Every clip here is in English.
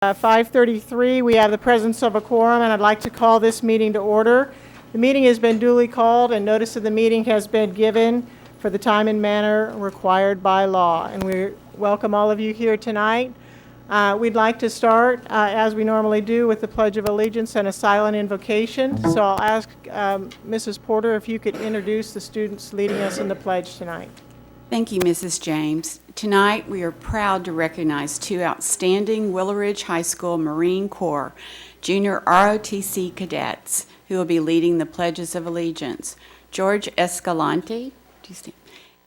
5:33, we have the presence of a quorum, and I'd like to call this meeting to order. The meeting has been duly called, and notice of the meeting has been given for the time and manner required by law. And we welcome all of you here tonight. We'd like to start, as we normally do, with the Pledge of Allegiance and a silent invocation. So I'll ask Mrs. Porter if you could introduce the students leading us in the pledge tonight. Thank you, Mrs. James. Tonight, we are proud to recognize two outstanding Willow Ridge High School Marine Corps Junior ROTC cadets who will be leading the Pledges of Allegiance. George Escalante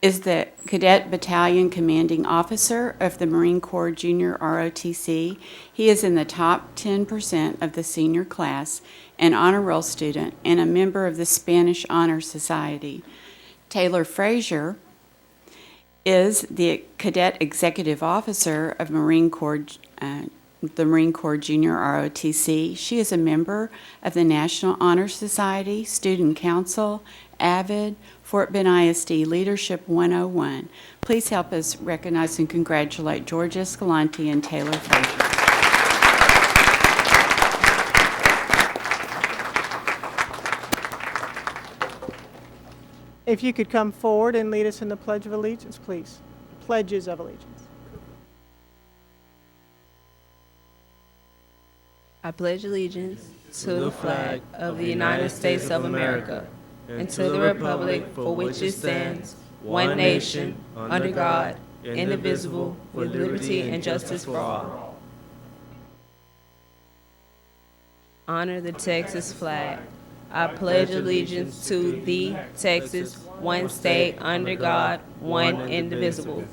is the Cadet Battalion Commanding Officer of the Marine Corps Junior ROTC. He is in the top 10% of the senior class, an honor roll student, and a member of the Spanish Honor Society. Taylor Frazier is the Cadet Executive Officer of the Marine Corps Junior ROTC. She is a member of the National Honor Society, Student Council, AVID, Fort Bend ISD Leadership 101. Please help us recognize and congratulate George Escalante and Taylor Frazier. If you could come forward and lead us in the Pledge of Allegiance, please. Pledges of Allegiance. I pledge allegiance to the flag of the United States of America and to the republic for which it stands, one nation, under God, indivisible, with liberty and justice for all. Honor the Texas flag. I pledge allegiance to the Texas, one state, under God, one indivisible.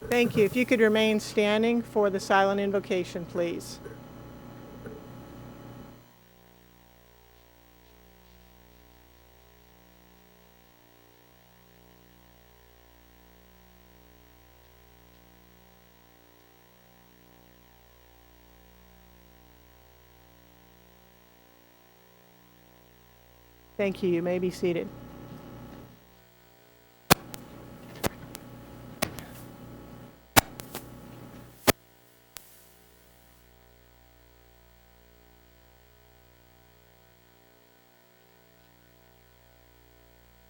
Thank you. If you could remain standing for the silent invocation, please. Thank you. You may be seated.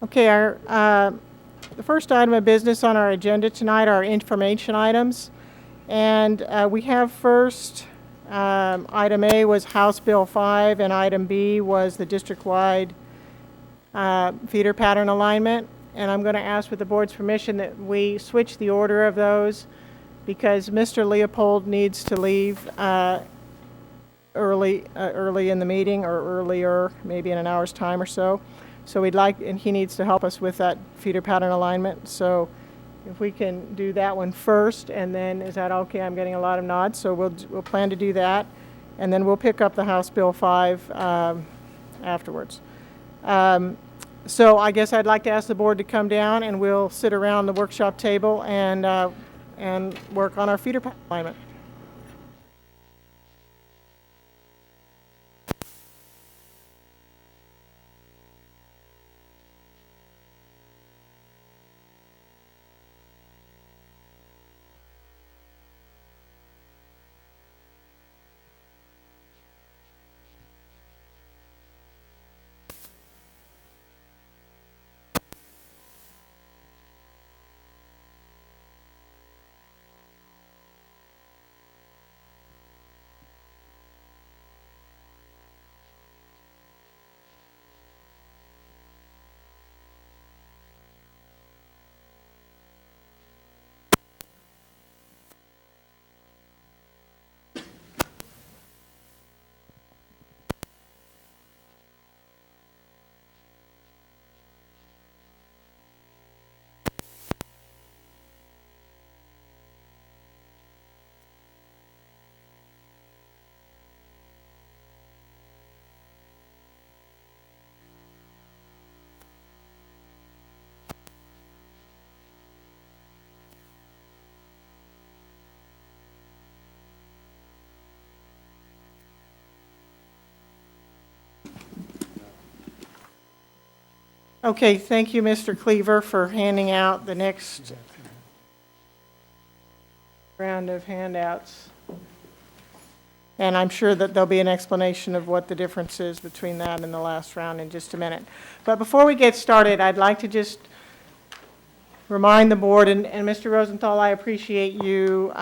Okay, the first item of business on our agenda tonight are information items. And we have first, item A was House Bill 5, and item B was the district-wide feeder pattern alignment. And I'm going to ask with the board's permission that we switch the order of those because Mr. Leopold needs to leave early in the meeting, or earlier, maybe in an hour's time or so. So and he needs to help us with that feeder pattern alignment. So if we can do that one first, and then, is that okay? I'm getting a lot of nods, so we'll plan to do that. And then we'll pick up the House Bill 5 afterwards. So I guess I'd like to ask the board to come down, and we'll sit around the workshop table and work on our feeder pattern alignment. Okay, thank you, Mr. Cleaver, for handing out the next round of handouts. And I'm sure that there'll be an explanation of what the difference is between that and the last round in just a minute. But before we get started, I'd like to just remind the board, and Mr. Rosenthal, I appreciate you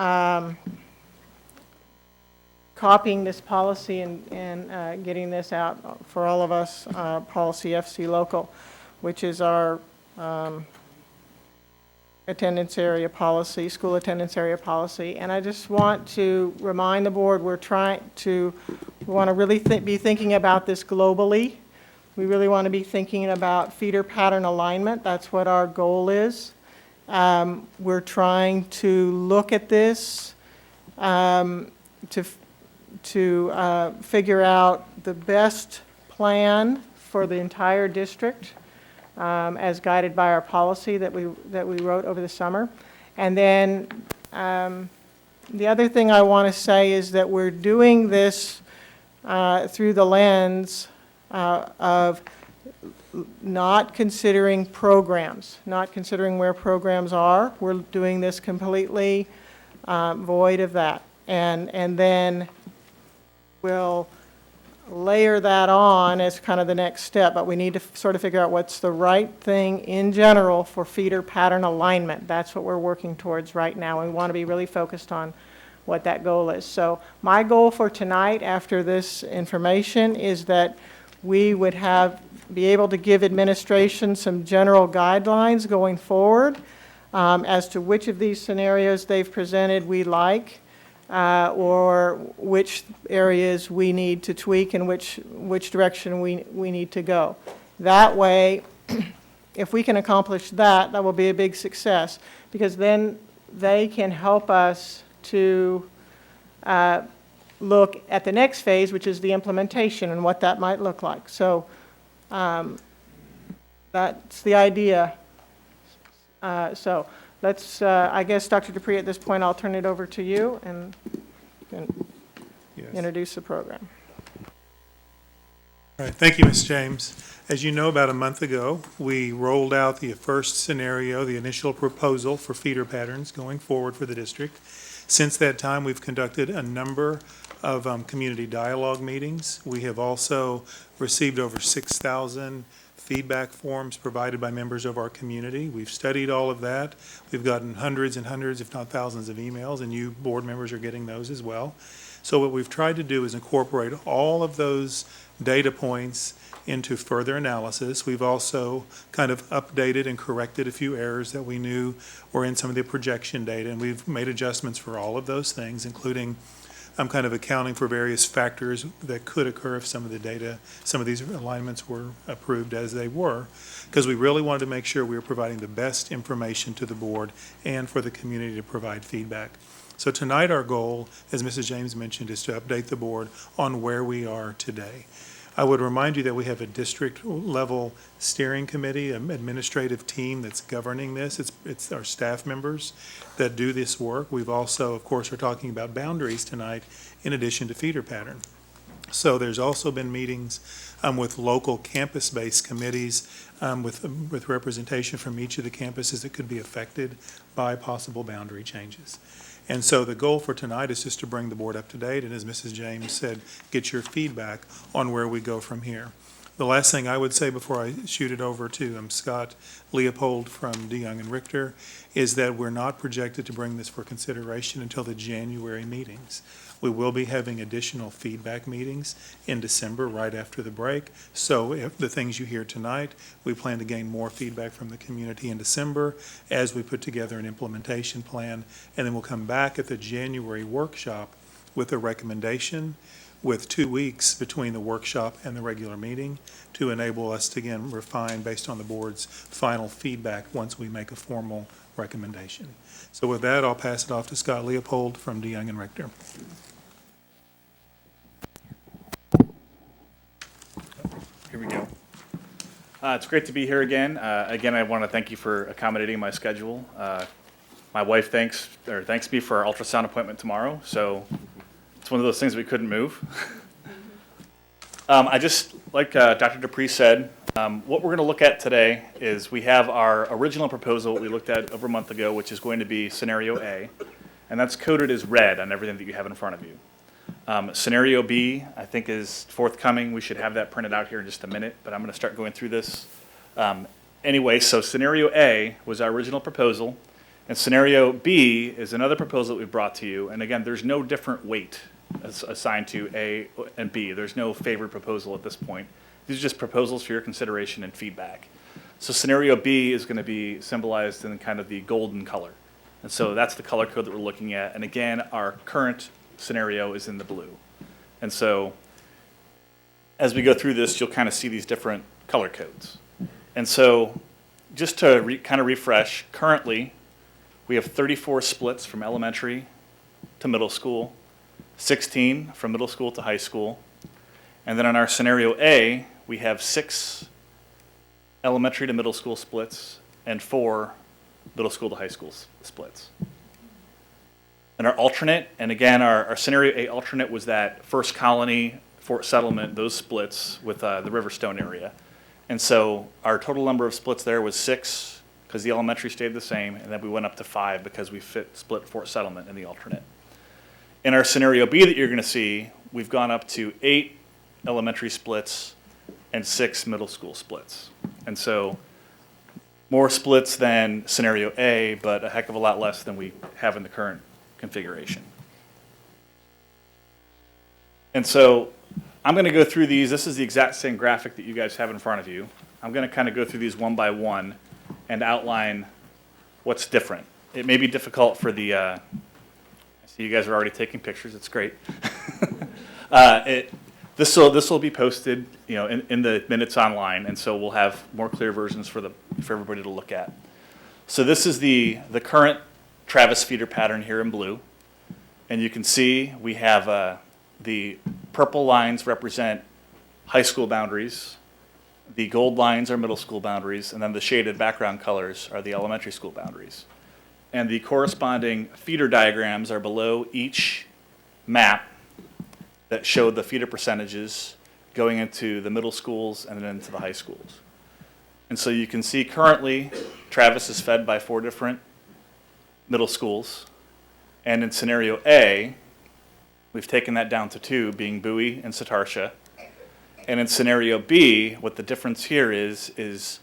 copying this policy and getting this out for all of us, Policy FC Local, which is our attendance area policy, school attendance area policy. And I just want to remind the board, we want to really be thinking about this globally. We really want to be thinking about feeder pattern alignment. That's what our goal is. We're trying to look at this to figure out the best plan for the entire district, as guided by our policy that we wrote over the summer. And then the other thing I want to say is that we're doing this through the lens of not considering programs, not considering where programs are. We're doing this completely void of that. And then we'll layer that on as kind of the next step, but we need to sort of figure out what's the right thing in general for feeder pattern alignment. That's what we're working towards right now. We want to be really focused on what that goal is. So my goal for tonight after this information is that we would be able to give administration some general guidelines going forward as to which of these scenarios they've presented we like, or which areas we need to tweak and which direction we need to go. That way, if we can accomplish that, that will be a big success, because then they can help us to look at the next phase, which is the implementation and what that might look like. So that's the idea. So let's, I guess, Dr. Dupree, at this point, I'll turn it over to you and introduce the program. All right, thank you, Ms. James. As you know, about a month ago, we rolled out the first scenario, the initial proposal for feeder patterns going forward for the district. Since that time, we've conducted a number of community dialogue meetings. We have also received over 6,000 feedback forms provided by members of our community. We've studied all of that. We've gotten hundreds and hundreds, if not thousands, of emails, and you board members are getting those as well. So what we've tried to do is incorporate all of those data points into further analysis. We've also kind of updated and corrected a few errors that we knew were in some of the projection data, and we've made adjustments for all of those things, including kind of accounting for various factors that could occur if some of the data, some of these alignments were approved as they were, because we really wanted to make sure we were providing the best information to the board and for the community to provide feedback. So tonight our goal, as Mrs. James mentioned, is to update the board on where we are today. I would remind you that we have a district-level steering committee, an administrative team that's governing this. It's our staff members that do this work. We've also, of course, are talking about boundaries tonight in addition to feeder pattern. So there's also been meetings with local campus-based committees with representation from each of the campuses that could be affected by possible boundary changes. And so the goal for tonight is just to bring the board up to date, and as Mrs. James said, get your feedback on where we go from here. The last thing I would say before I shoot it over to Scott Leopold from DeYoung and Richter is that we're not projected to bring this for consideration until the January meetings. We will be having additional feedback meetings in December right after the break. So if the things you hear tonight, we plan to gain more feedback from the community in December as we put together an implementation plan. And then we'll come back at the January workshop with a recommendation with 2 weeks between the workshop and the regular meeting to enable us to, again, refine based on the board's final feedback once we make a formal recommendation. So with that, I'll pass it off to Scott Leopold from DeYoung and Richter. Here we go. It's great to be here again. Again, I want to thank you for accommodating my schedule. My wife thanks me for our ultrasound appointment tomorrow, so it's one of those things we couldn't move. I just, like Dr. Dupree said, what we're going to look at today is we have our original proposal we looked at over a month ago, which is going to be scenario A. and that's coded as red on everything that you have in front of you. Scenario B, I think, is forthcoming. We should have that printed out here in just a minute, but I'm going to start going through this. Anyway, so scenario A was our original proposal, and scenario B is another proposal that we brought to you. And again, there's no different weight assigned to A and B. There's no favored proposal at this point. These are just proposals for your consideration and feedback. So scenario B is going to be symbolized in kind of the golden color. And so that's the color code that we're looking at. And again, our current scenario is in the blue. And so as we go through this, you'll kind of see these different color codes. And so just to kind of refresh, currently we have 34 splits from elementary to middle school, 16 from middle school to high school. And then on our scenario A, we have 6 elementary to middle school splits and 4 middle school to high school splits. And our alternate, and again, our scenario A alternate was that First Colony, Fort Settlement, those splits with the Riverstone area. And so our total number of splits there was 6 because the elementary stayed the same, and then we went up to 5 because we split Fort Settlement in the alternate. In our scenario B that you're going to see, we've gone up to 8 elementary splits and 6 middle school splits. And so more splits than scenario A, but a heck of a lot less than we have in the current configuration. And so I'm going to go through these. This is the exact same graphic that you guys have in front of you. I'm going to kind of go through these one by one and outline what's different. It may be difficult for the, I see you guys are already taking pictures. It's great. This will be posted, in the minutes online, and so we'll have more clear versions for everybody to look at. So this is the current Travis feeder pattern here in blue, and you can see we have the purple lines represent high school boundaries, the gold lines are middle school boundaries, and then the shaded background colors are the elementary school boundaries. And the corresponding feeder diagrams are below each map that showed the feeder percentages going into the middle schools and then into the high schools. And so you can see currently Travis is fed by 4 different middle schools. And in scenario A, we've taken that down to 2, being Bowie and Satartia. And in scenario B, what the difference here is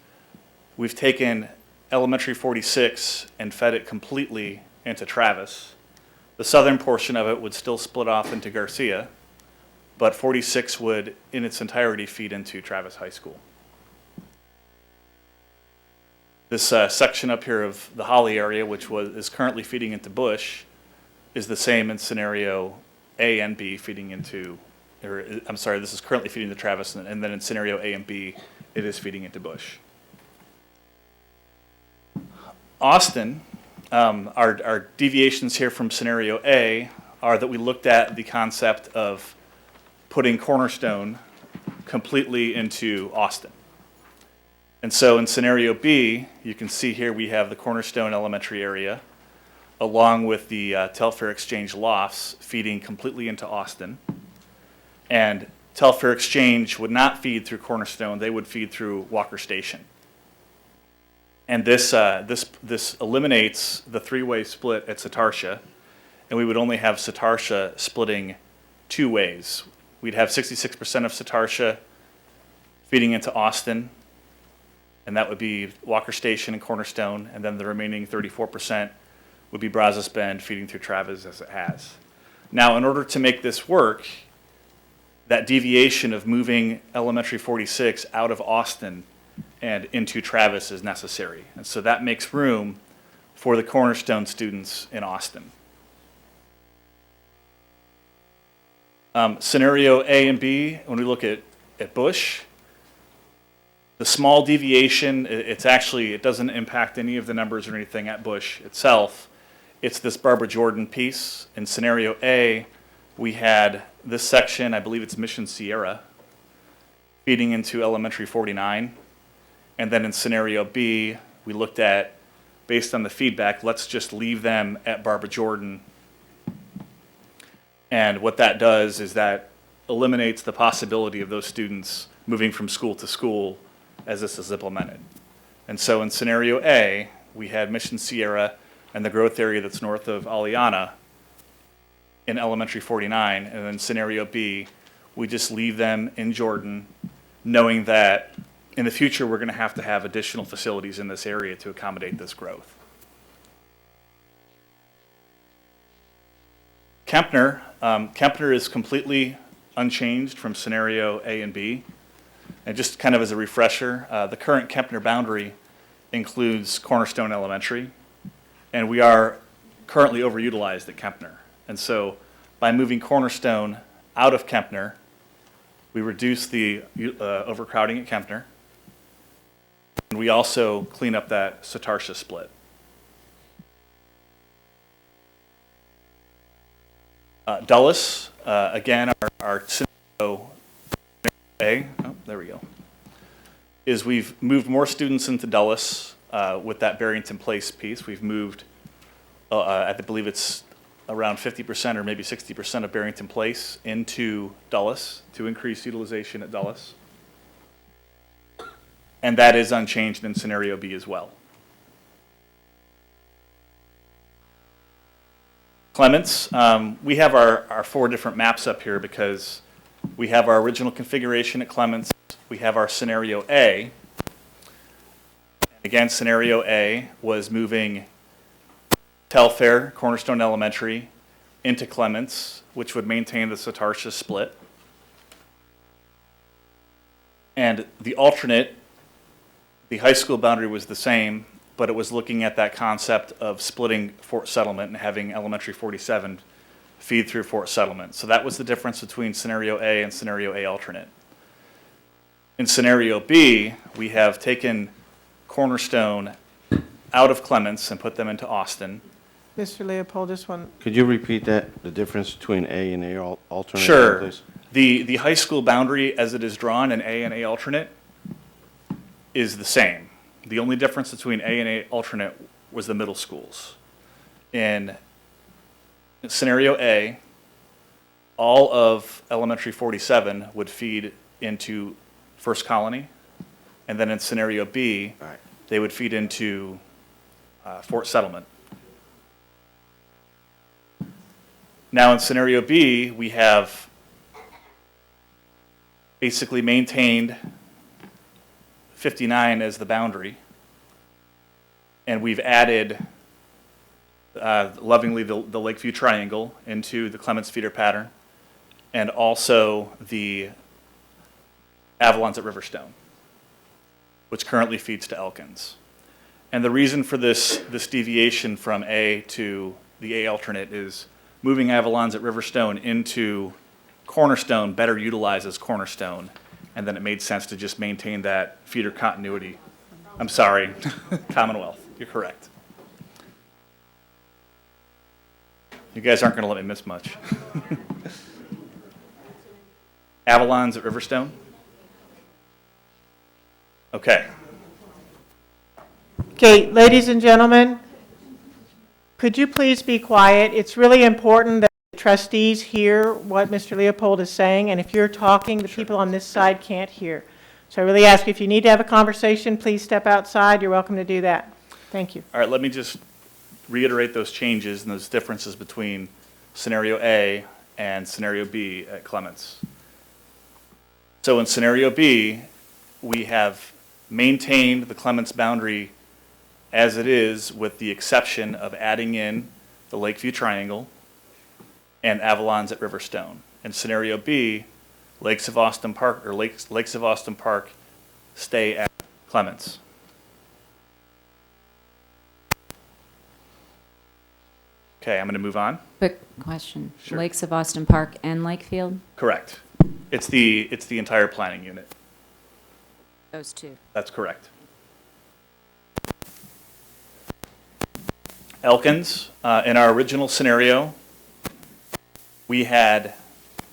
we've taken elementary 46 and fed it completely into Travis. The southern portion of it would still split off into Garcia, but 46 would, in its entirety, feed into Travis High School. This section up here of the Holly area, which is currently feeding into Bush, is the same in scenario A and B feeding into, this is currently feeding to Travis, and then in scenario A and B, it is feeding into Bush. Austin, our deviations here from scenario A are that we looked at the concept of putting Cornerstone completely into Austin. And so in scenario B, you can see here we have the Cornerstone Elementary area, along with the Telfair Exchange lofts feeding completely into Austin. And Telfair Exchange would not feed through Cornerstone, they would feed through Walker Station. And this eliminates the 3-way split at Satartia, and we would only have Satartia splitting 2 ways. We'd have 66% of Satartia feeding into Austin, and that would be Walker Station and Cornerstone, and then the remaining 34% would be Brazos Bend feeding through Travis as it has. Now, in order to make this work, that deviation of moving elementary 46 out of Austin and into Travis is necessary. And so that makes room for the Cornerstone students in Austin. Scenario A and B, when we look at Bush, the small deviation, it doesn't impact any of the numbers or anything at Bush itself. It's this Barbara Jordan piece. In scenario A, we had this section, I believe it's Mission Sierra, feeding into elementary 49. And then in scenario B, we looked at, based on the feedback, let's just leave them at Barbara Jordan. And what that does is that eliminates the possibility of those students moving from school to school as this is implemented. And so in scenario A, we had Mission Sierra and the growth area that's north of Aliana in elementary 49, and then scenario B, we just leave them in Jordan, knowing that in the future, we're going to have additional facilities in this area to accommodate this growth. Kempner, Kempner is completely unchanged from scenario A and B. And just kind of as a refresher, the current Kempner boundary includes Cornerstone Elementary, and we are currently overutilized at Kempner. And so by moving Cornerstone out of Kempner, we reduce the overcrowding at Kempner, and we also clean up that Satartia split. Dulles, again, our scenario A, oh, there we go, is we've moved more students into Dulles with that Barrington Place piece. We've moved, I believe it's around 50% or maybe 60% of Barrington Place into Dulles to increase utilization at Dulles. And that is unchanged in scenario B as well. Clements, we have our 4 different maps up here because we have our original configuration at Clements, we have our scenario A. Again, scenario A was moving Telfair, Cornerstone Elementary, into Clements, which would maintain the Satartia split. And the alternate, the high school boundary was the same, but it was looking at that concept of splitting Fort Settlement and having Elementary 47 feed through Fort Settlement. So that was the difference between scenario A and scenario A alternate. In scenario B, we have taken Cornerstone out of Clements and put them into Austin. Mr. Leopold, just one, Could you repeat that, the difference between A and A alternate? Sure. Please? The high school boundary as it is drawn in A and A alternate is the same. The only difference between A and A alternate was the middle schools. In scenario A, all of elementary 47 would feed into First Colony, and then in scenario B, Right. they would feed into Fort Settlement. Now in scenario B, we have basically maintained 59 as the boundary, and we've added lovingly the Lakeview Triangle into the Clements feeder pattern, and also the Avalons at Riverstone, which currently feeds to Elkins. And the reason for this deviation from A to the A alternate is moving Avalons at Riverstone into Cornerstone better utilizes Cornerstone, and then it made sense to just maintain that feeder continuity. I'm sorry, Commonwealth, you're correct. You guys aren't going to let me miss much. Avalons at Riverstone? Okay. okay, ladies and gentlemen, could you please be quiet? It's really important that the trustees hear what Mr. Leopold is saying, and if you're talking, the people on this side can't hear. So I really ask, if you need to have a conversation, please step outside. You're welcome to do that. Thank you. All right, let me just reiterate those changes and those differences between scenario A and scenario B at Clements. So in scenario B, we have maintained the Clements boundary as it is, with the exception of adding in the Lakeview Triangle and Avalons at Riverstone. In scenario B, Lakes of Austin Park stay at Clements. Okay, I'm going to move on. Quick question. Sure. Lakes of Austin Park and Lakefield? Correct. It's the entire planning unit. Those two. That's correct. Elkins, in our original scenario, we had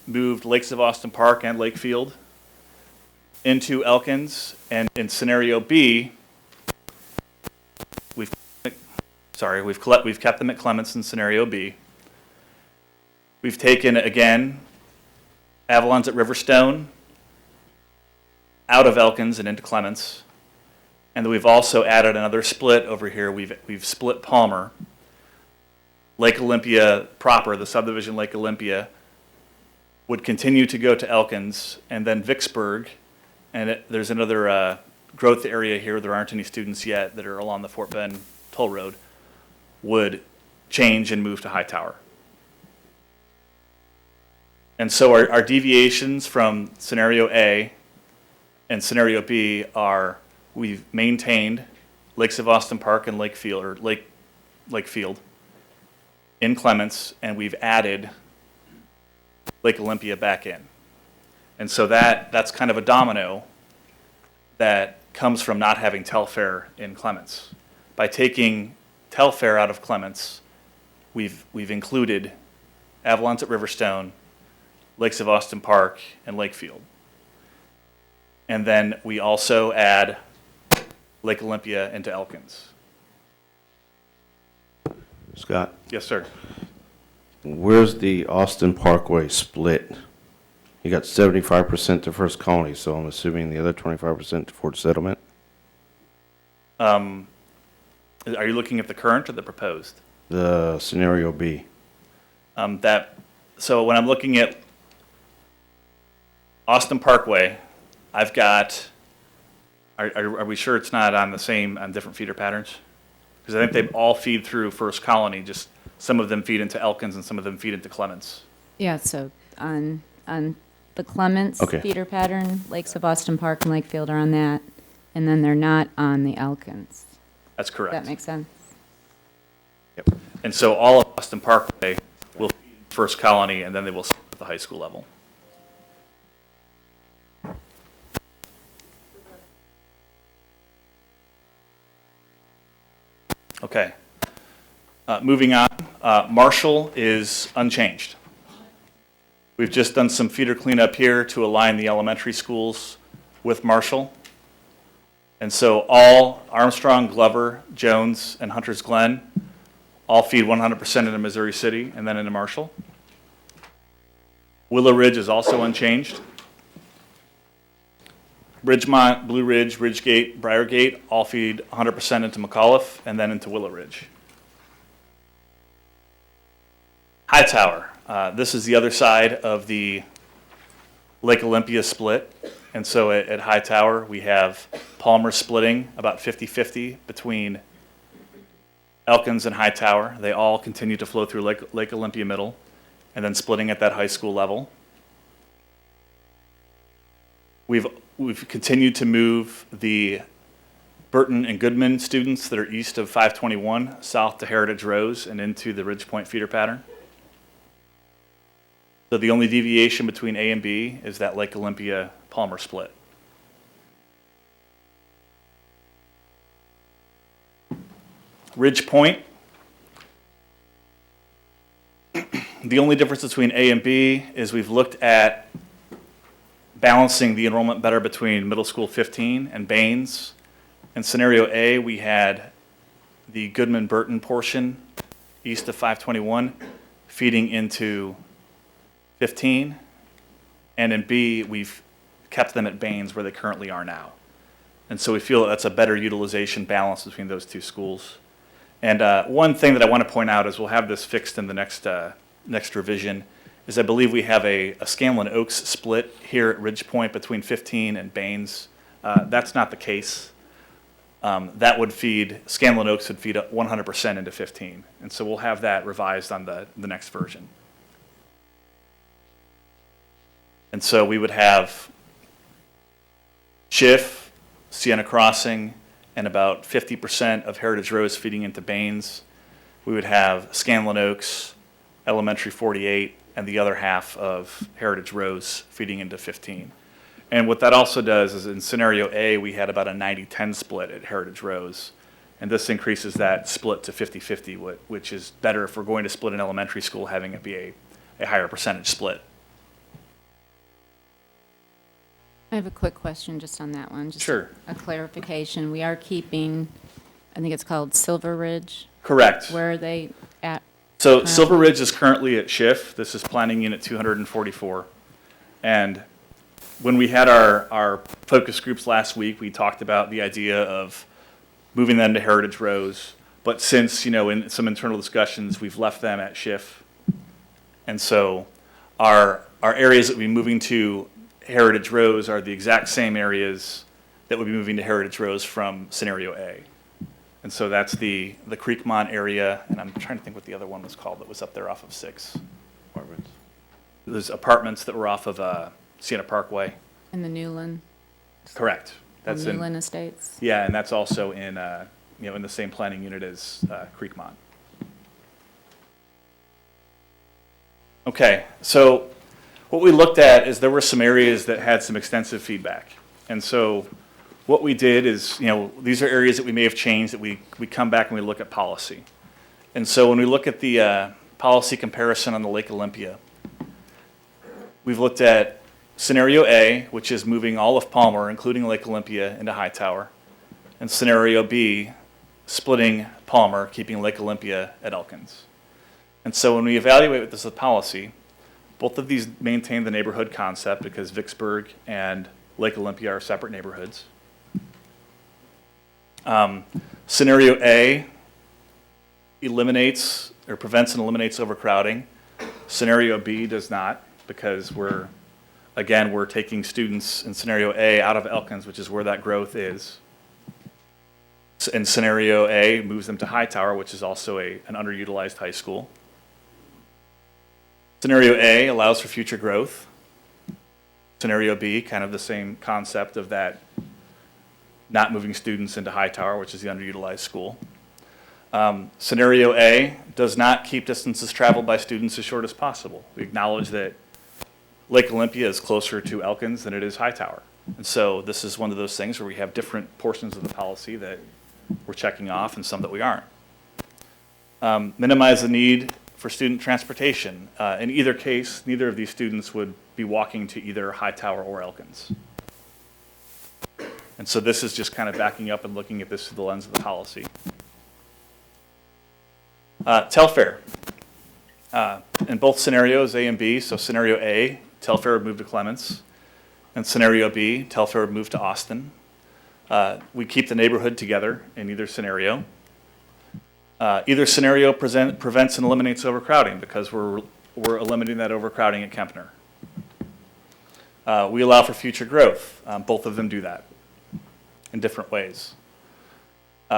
moved Lakes of Austin Park and Lakefield into Elkins, and in scenario B, we've kept them at Clements in scenario B. We've taken, again, Avalons at Riverstone out of Elkins and into Clements. And then we've also added another split over here. We've split Palmer Lake Olympia proper, the subdivision Lake Olympia, would continue to go to Elkins, and then Vicksburg, and there's another growth area here. There aren't any students yet that are along the Fort Bend Toll Road, would change and move to Hightower. And so our deviations from scenario A and scenario B are we've maintained Lakes of Austin Park and Lakefield, or Lakefield in Clements, and we've added Lake Olympia back in. And so that's kind of a domino that comes from not having Telfair in Clements. By taking Telfair out of Clements, we've included Avalon at Riverstone, Lakes of Austin Park, and Lakefield. And then we also add Lake Olympia into Elkins. Scott, Yes, sir. where's the Austin Parkway split? You got 75% to First Colony, so I'm assuming the other 25% to Fort Settlement? Are you looking at the current or the proposed? The scenario B. So when I'm looking at Austin Parkway, I've got, are we sure it's not on different feeder patterns? Because I think they all feed through First Colony, just some of them feed into Elkins and some of them feed into Clements. Yeah, so on the Clements Okay. feeder pattern, Lakes of Austin Park and Lakefield are on that, and then they're not on the Elkins. That's Does correct. that make sense? Yep. And so all of Austin Parkway will feed First Colony, and then they will start at the high school level. Okay. Moving on, Marshall is unchanged. We've just done some feeder cleanup here to align the elementary schools with Marshall. And so all Armstrong, Glover, Jones, and Hunter's Glen all feed 100% into Missouri City and then into Marshall. Willow Ridge is also unchanged. Ridgemont, Blue Ridge, Ridgegate, Briargate all feed 100% into McAuliffe and then into Willow Ridge. Hightower, this is the other side of the Lake Olympia split. And so at Hightower, we have Palmer splitting about 50-50 between Elkins and Hightower. They all continue to flow through Lake Olympia Middle and then splitting at that high school level. We've continued to move the Burton and Goodman students that are east of 521 south to Heritage Rose and into the Ridge Point feeder pattern. So the only deviation between A and B is that Lake Olympia Palmer split. Ridge Point. The only difference between A and B is we've looked at balancing the enrollment better between Middle School 15 and Baines. In scenario A, we had the Goodman-Burton portion east of 521 feeding into 15. And in B, we've kept them at Baines where they currently are now. And so we feel that's a better utilization balance between those two schools. And one thing that I want to point out is we'll have this fixed in the next revision, is I believe we have a Scanlon Oaks split here at Ridge Point between 15 and Baines. That's not the case. That would feed, Scanlon Oaks would feed 100% into 15. And so we'll have that revised on the next version. And so we would have Schiff, Sienna Crossing, and about 50% of Heritage Rose feeding into Baines. We would have Scanlon Oaks, Elementary 48, and the other half of Heritage Rose feeding into 15. And what that also does is in scenario A, we had about a 90-10 split at Heritage Rose. And this increases that split to 50-50, which is better if we're going to split an elementary school, having it be a higher percentage split. I have a quick question just on that one. Just Sure. a clarification. We are keeping, I think it's called Silver Ridge. Correct. Where are they at? So Silver Ridge is currently at Schiff. This is planning unit 244. And when we had our focus groups last week, we talked about the idea of moving them to Heritage Rose, But since, in some internal discussions, we've left them at Schiff. And so our areas that we'll be moving to Heritage Rose are the exact same areas that would be moving to Heritage Rose from scenario A. And so that's the Creekmont area, and I'm trying to think what the other one was called that was up there off of 6. Apartments. There's apartments that were off of Sienna Parkway. In the Newland, Correct. That's in, Newland Estates. yeah, and that's also in, in the same planning unit as Creekmont. Okay, so what we looked at is there were some areas that had some extensive feedback. And so what we did is, these are areas that we may have changed, that we come back and we look at policy. And so when we look at the policy comparison on the Lake Olympia, we've looked at scenario A, which is moving all of Palmer, including Lake Olympia, into Hightower, and scenario B, splitting Palmer, keeping Lake Olympia at Elkins. And so when we evaluate this with policy, both of these maintain the neighborhood concept because Vicksburg and Lake Olympia are separate neighborhoods. Scenario A eliminates or prevents and eliminates overcrowding. Scenario B does not, because we're taking students in scenario A out of Elkins, which is where that growth is. And scenario A moves them to Hightower, which is also an underutilized high school. Scenario A allows for future growth. Scenario B, kind of the same concept of that, not moving students into Hightower, which is the underutilized school. Scenario A does not keep distances traveled by students as short as possible. We acknowledge that Lake Olympia is closer to Elkins than it is Hightower. And so this is one of those things where we have different portions of the policy that we're checking off and some that we aren't. Minimize the need for student transportation. In either case, neither of these students would be walking to either Hightower or Elkins. And so this is just kind of backing up and looking at this through the lens of the policy. Telfair. In both scenarios, A and B, so scenario A, Telfair would move to Clements. And scenario B, Telfair would move to Austin. We keep the neighborhood together in either scenario. Either scenario prevents and eliminates overcrowding because we're eliminating that overcrowding at Kempner. We allow for future growth. Both of them do that in different ways.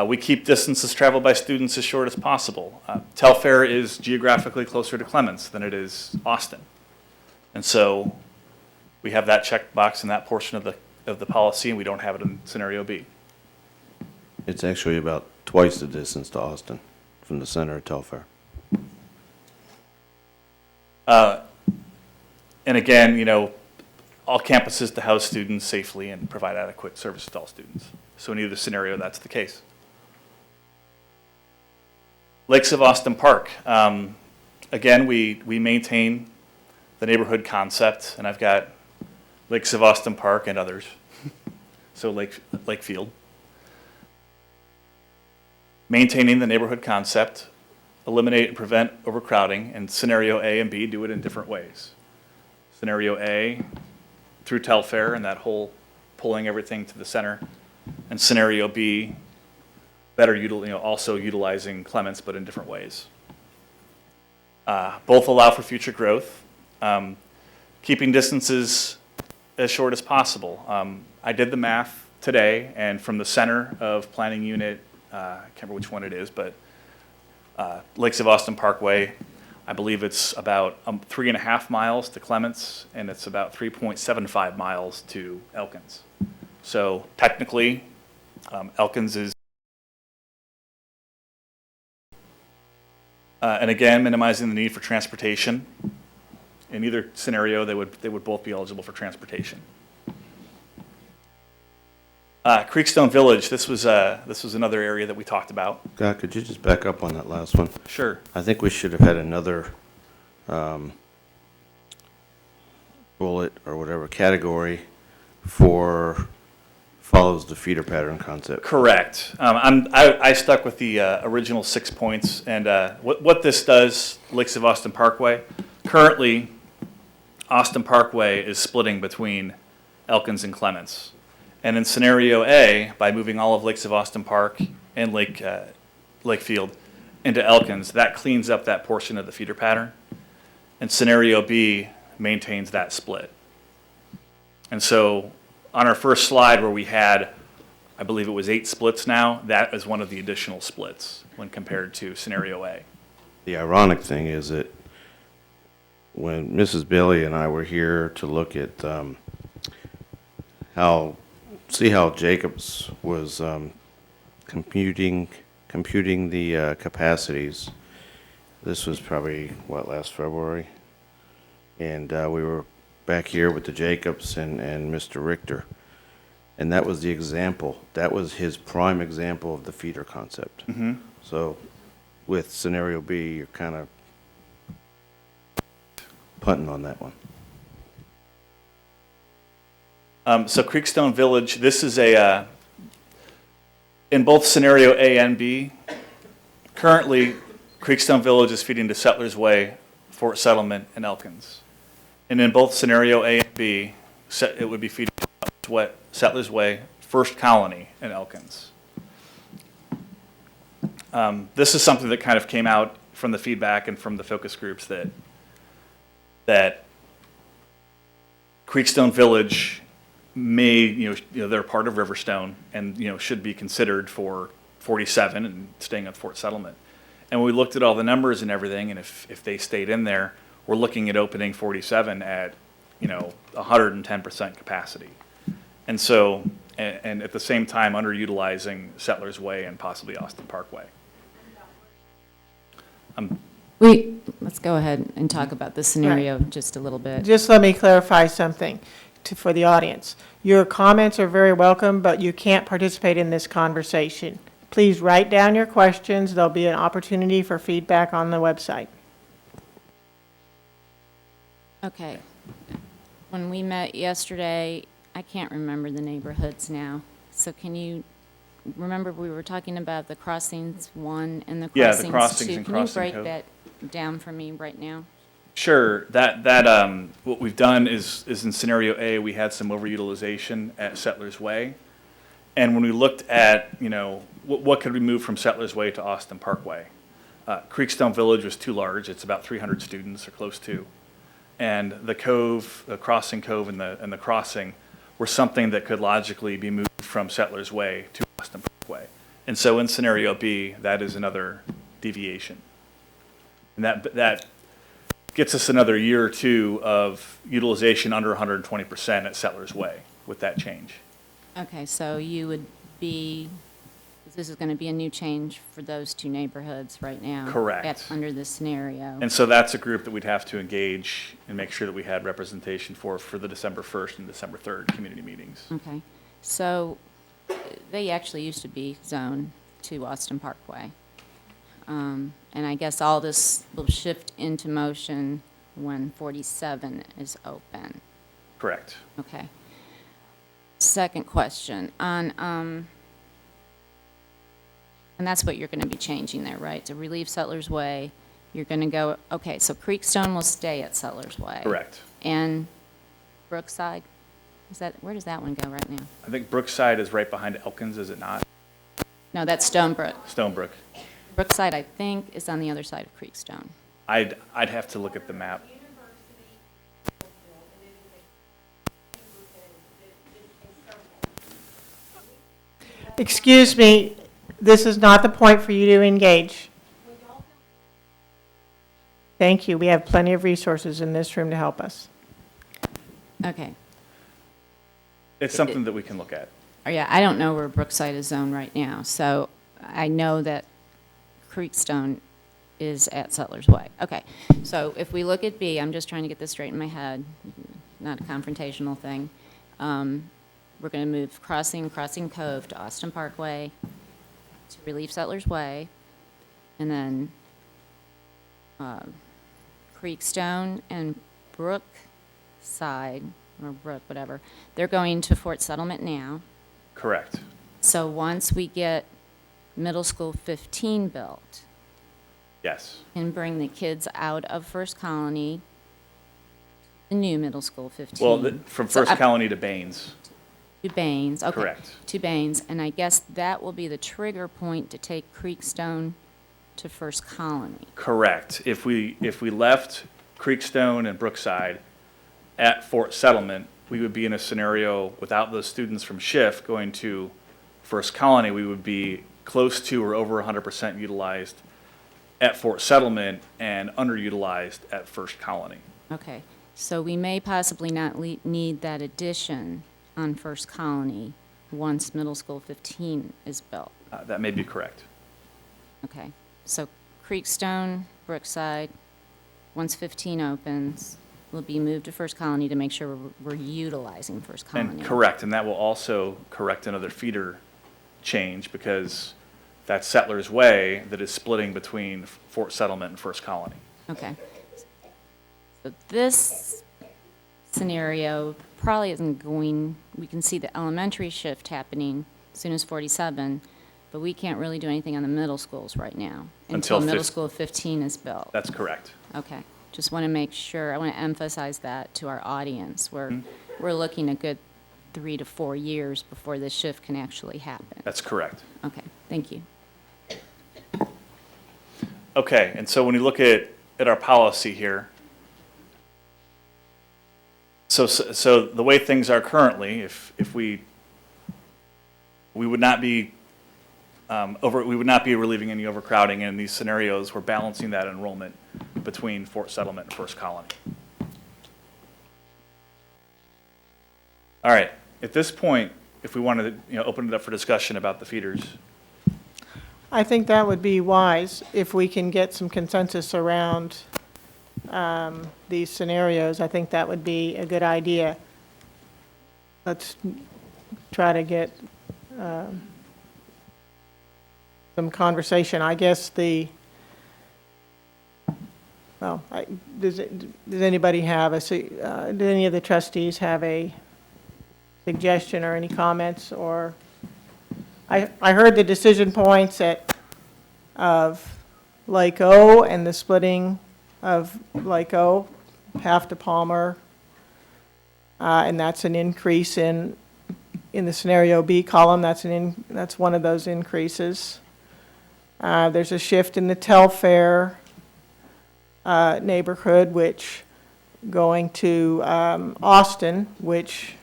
We keep distances traveled by students as short as possible. Telfair is geographically closer to Clements than it is Austin. And so we have that checkbox in that portion of the policy, and we don't have it in scenario B. It's actually about twice the distance to Austin from the center of Telfair. And again, all campuses to house students safely and provide adequate service to all students. So in either scenario, that's the case. Lakes of Austin Park. Again, we maintain the neighborhood concept, and I've got Lakes of Austin Park and others. So Lakefield. Maintaining the neighborhood concept, eliminate and prevent overcrowding, and scenario A and B do it in different ways. Scenario A, through Telfair and that whole pulling everything to the center, and scenario B, better also utilizing Clements, but in different ways. Both allow for future growth, keeping distances as short as possible. I did the math today, and from the center of planning unit, I can't remember which one it is, but Lakes of Austin Parkway, I believe it's about 3.5 miles to Clements, and it's about 3.75 miles to Elkins. So technically, Elkins is, and again, minimizing the need for transportation. In either scenario, they would both be eligible for transportation. Creekstone Village, this was another area that we talked about. God, could you just back up on that last one? Sure. I think we should have had another bullet or whatever category for follows the feeder pattern concept. Correct. I stuck with the original 6 points, and what this does, Lakes of Austin Parkway, currently Austin Parkway is splitting between Elkins and Clements. And in scenario A, by moving all of Lakes of Austin Park and Lakefield into Elkins, that cleans up that portion of the feeder pattern. And scenario B maintains that split. And so on our first slide where we had, I believe it was 8 splits now, that is one of the additional splits when compared to scenario A. The ironic thing is that when Mrs. Bailey and I were here to look at how Jacobs was computing the capacities, this was probably, last February? And we were back here with the Jacobs and Mr. Richter. And that was the example. That was his prime example of the feeder concept. So with scenario B, you're kind of punting on that one. So Creekstone Village, this is in both scenario A and B, currently Creekstone Village is feeding to Settlers Way, Fort Settlement, and Elkins. And in both scenario A and B, it would be feeding to Settlers Way, First Colony, and Elkins. This is something that kind of came out from the feedback and from the focus groups that Creekstone Village may, they're part of Riverstone and, should be considered for 47 and staying at Fort Settlement. And when we looked at all the numbers and everything, and if they stayed in there, we're looking at opening 47 at, 110% capacity. And so, and at the same time, underutilizing Settlers Way and possibly Austin Parkway. Let's go ahead and talk about the scenario just a little bit. Just let me clarify something for the audience. Your comments are very welcome, but you can't participate in this conversation. Please write down your questions. There'll be an opportunity for feedback on the website. Okay. When we met yesterday, I can't remember the neighborhoods now. So can you remember we were talking about the crossings 1 and the Yeah, crossings 2? the crossings and Crossing Can you Cove. break that down for me right now? Sure. What we've done is in scenario A, we had some overutilization at Settlers Way. And when we looked at, what could we move from Settlers Way to Austin Parkway? Creekstone Village was too large. It's about 300 students or close to. And the cove, the Crossing Cove and the crossing were something that could logically be moved from Settlers Way to Austin Parkway. And so in scenario B, that is another deviation. And that gets us another year or two of utilization under 120% at Settlers Way with that change. Okay, so you would be, this is going to be a new change for those 2 neighborhoods right now? Correct. Under this scenario? And so that's a group that we'd have to engage and make sure that we had representation for the December 1st and December 3rd community meetings. Okay, so they actually used to be zoned to Austin Parkway. And I guess all this will shift into motion when 47 is open. Correct. Okay. Second question on, and that's what you're going to be changing there, right? To relieve Settlers Way, you're going to go, okay, so Creekstone will stay at Settlers Way. Correct. And Brookside, where does that one go right now? I think Brookside is right behind Elkins, is it not? No, that's Stonebrook. Stonebrook. Brookside, I think, is on the other side of Creekstone. I'd have to look at the map. Excuse me, this is not the point for you to engage. Thank you. We have plenty of resources in this room to help us. Okay. It's something that we can look at. Oh, yeah, I don't know where Brookside is zoned right now, so I know that Creekstone is at Settlers Way. Okay, so if we look at B, I'm just trying to get this straight in my head, not a confrontational thing. We're going to move Crossing Cove to Austin Parkway to relieve Settlers Way, and then Creekstone and Brookside, or Brook, whatever, they're going to Fort Settlement now. Correct. So once we get middle school 15 built, Yes. and bring the kids out of First Colony, the new middle school 15. Well, from So First Colony to Baines. To Baines, okay. Correct. To Baines, and I guess that will be the trigger point to take Creekstone to First Colony. Correct. If we left Creekstone and Brookside at Fort Settlement, we would be in a scenario without those students from Schiff going to First Colony. We would be close to or over 100% utilized at Fort Settlement and underutilized at First Colony. Okay, so we may possibly not need that addition on First Colony once Middle School 15 is built. That may be correct. Okay, so Creekstone, Brookside, once 15 opens, will be moved to First Colony to make sure we're utilizing First Colony. And correct, and that will also correct another feeder change because that's Settlers Way that is splitting between Fort Settlement and First Colony. Okay. So this scenario probably isn't going, we can see the elementary shift happening as soon as 47, but we can't really do anything on the middle schools right now Until middle fif- school 15 is built. That's correct. Okay. Just want to make sure, I want to emphasize that to our audience. Mm-hmm. We're looking a good 3 to 4 years before this shift can actually happen. That's correct. Okay, thank you. Okay, and so when you look at our policy here, so the way things are currently, if we would not be we would not be relieving any overcrowding in these scenarios. We're balancing that enrollment between Fort Settlement and First Colony. All right, at this point, if we wanted to open it up for discussion about the feeders. I think that would be wise if we can get some consensus around these scenarios. I think that would be a good idea. Let's try to get some conversation. I guess does anybody have do any of the trustees have a suggestion or any comments? Or I heard the decision points of Lake O and the splitting of Lake O, half to Palmer, and that's an increase in the scenario B column. That's one of those increases. There's a shift in the Telfair neighborhood, which going to Austin, which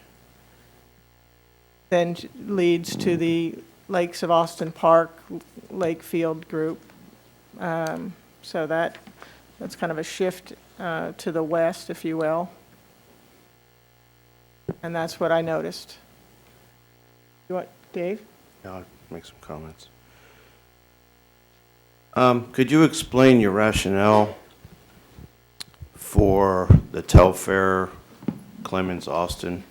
then leads to the Lakes of Austin Park, Lakefield group. So that's kind of a shift to the west, if you will. And that's what I noticed. You want, Dave? Yeah, I'll make some comments. Could you explain your rationale for the Telfair, Clemens, Austin?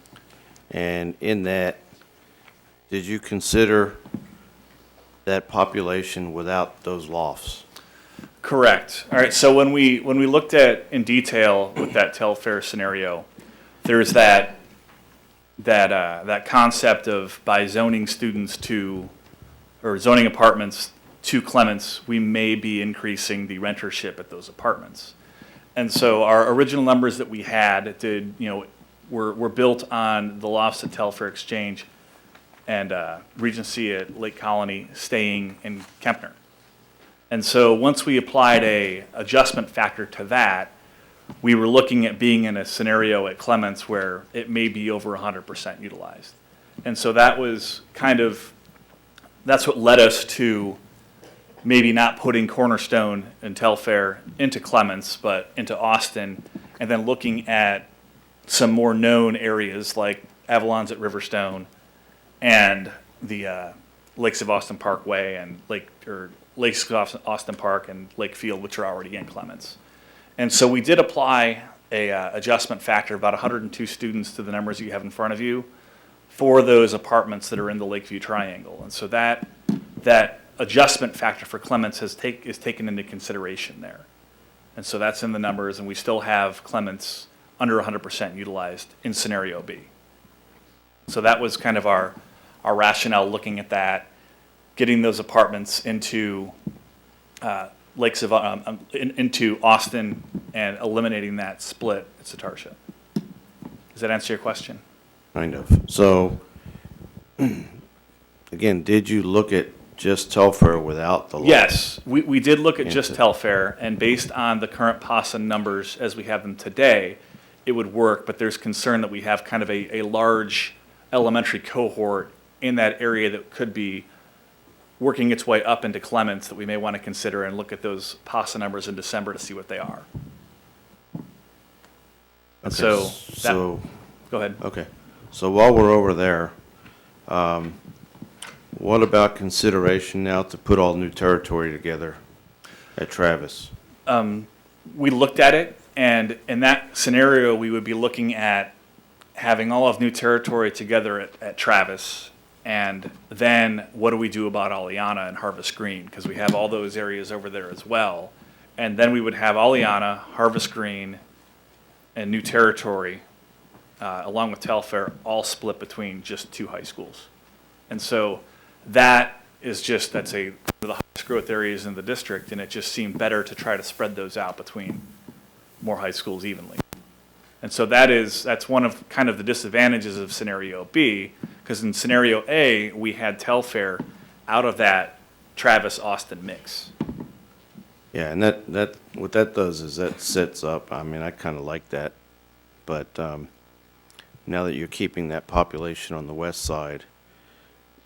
And in that, did you consider that population without those lofts? Correct. All right, so when we looked at in detail with that Telfair scenario, there's that concept of by zoning students to, or zoning apartments to Clements, we may be increasing the rentership at those apartments. And so our original numbers that we had were built on the lofts at Telfair Exchange and Regency at Lake Colony staying in Kempner. And so once we applied a adjustment factor to that, we were looking at being in a scenario at Clements where it may be over 100% utilized. And so that was that's what led us to maybe not putting Cornerstone and Telfair into Clements, but into Austin, and then looking at some more known areas like Avalon's at Riverstone and the Lakes of Austin Parkway and Lakes of Austin Park and Lakefield, which are already in Clements. And so we did apply a adjustment factor, about 102 students to the numbers you have in front of you, for those apartments that are in the Lakeview Triangle. And so that adjustment factor for Clements is taken into consideration there. And so that's in the numbers, and we still have Clements under 100% utilized in scenario B. So that was kind of our rationale looking at that, getting those apartments into into Austin and eliminating that split at Satartia. Does that answer your question? Kind of. So again, did you look at just Telfair without the? Yes, we did look at just Into- Telfair, and based on the current PASA numbers as we have them today, it would work, but there's concern that we have kind of a large elementary cohort in that area that could be working its way up into Clements that we may want to consider and look at those PASA numbers in December to see what they are. And Okay, so, So, go ahead. okay, so while we're over there, what about consideration now to put all new territory together at Travis? We looked at it, and in that scenario, we would be looking at having all of new territory together at Travis. And then what do we do about Aliana and Harvest Green? Because we have all those areas over there as well. And then we would have Aliana, Harvest Green, and new territory, along with Telfair, all split between just 2 high schools. And so that is just, that's one of the highest growth areas in the district, and it just seemed better to try to spread those out between more high schools evenly. And so that's one of kind of the disadvantages of scenario B, because in scenario A, we had Telfair out of that Travis-Austin mix. Yeah, and that, what that does is that sets up, I mean, I kind of like that, but now that you're keeping that population on the west side,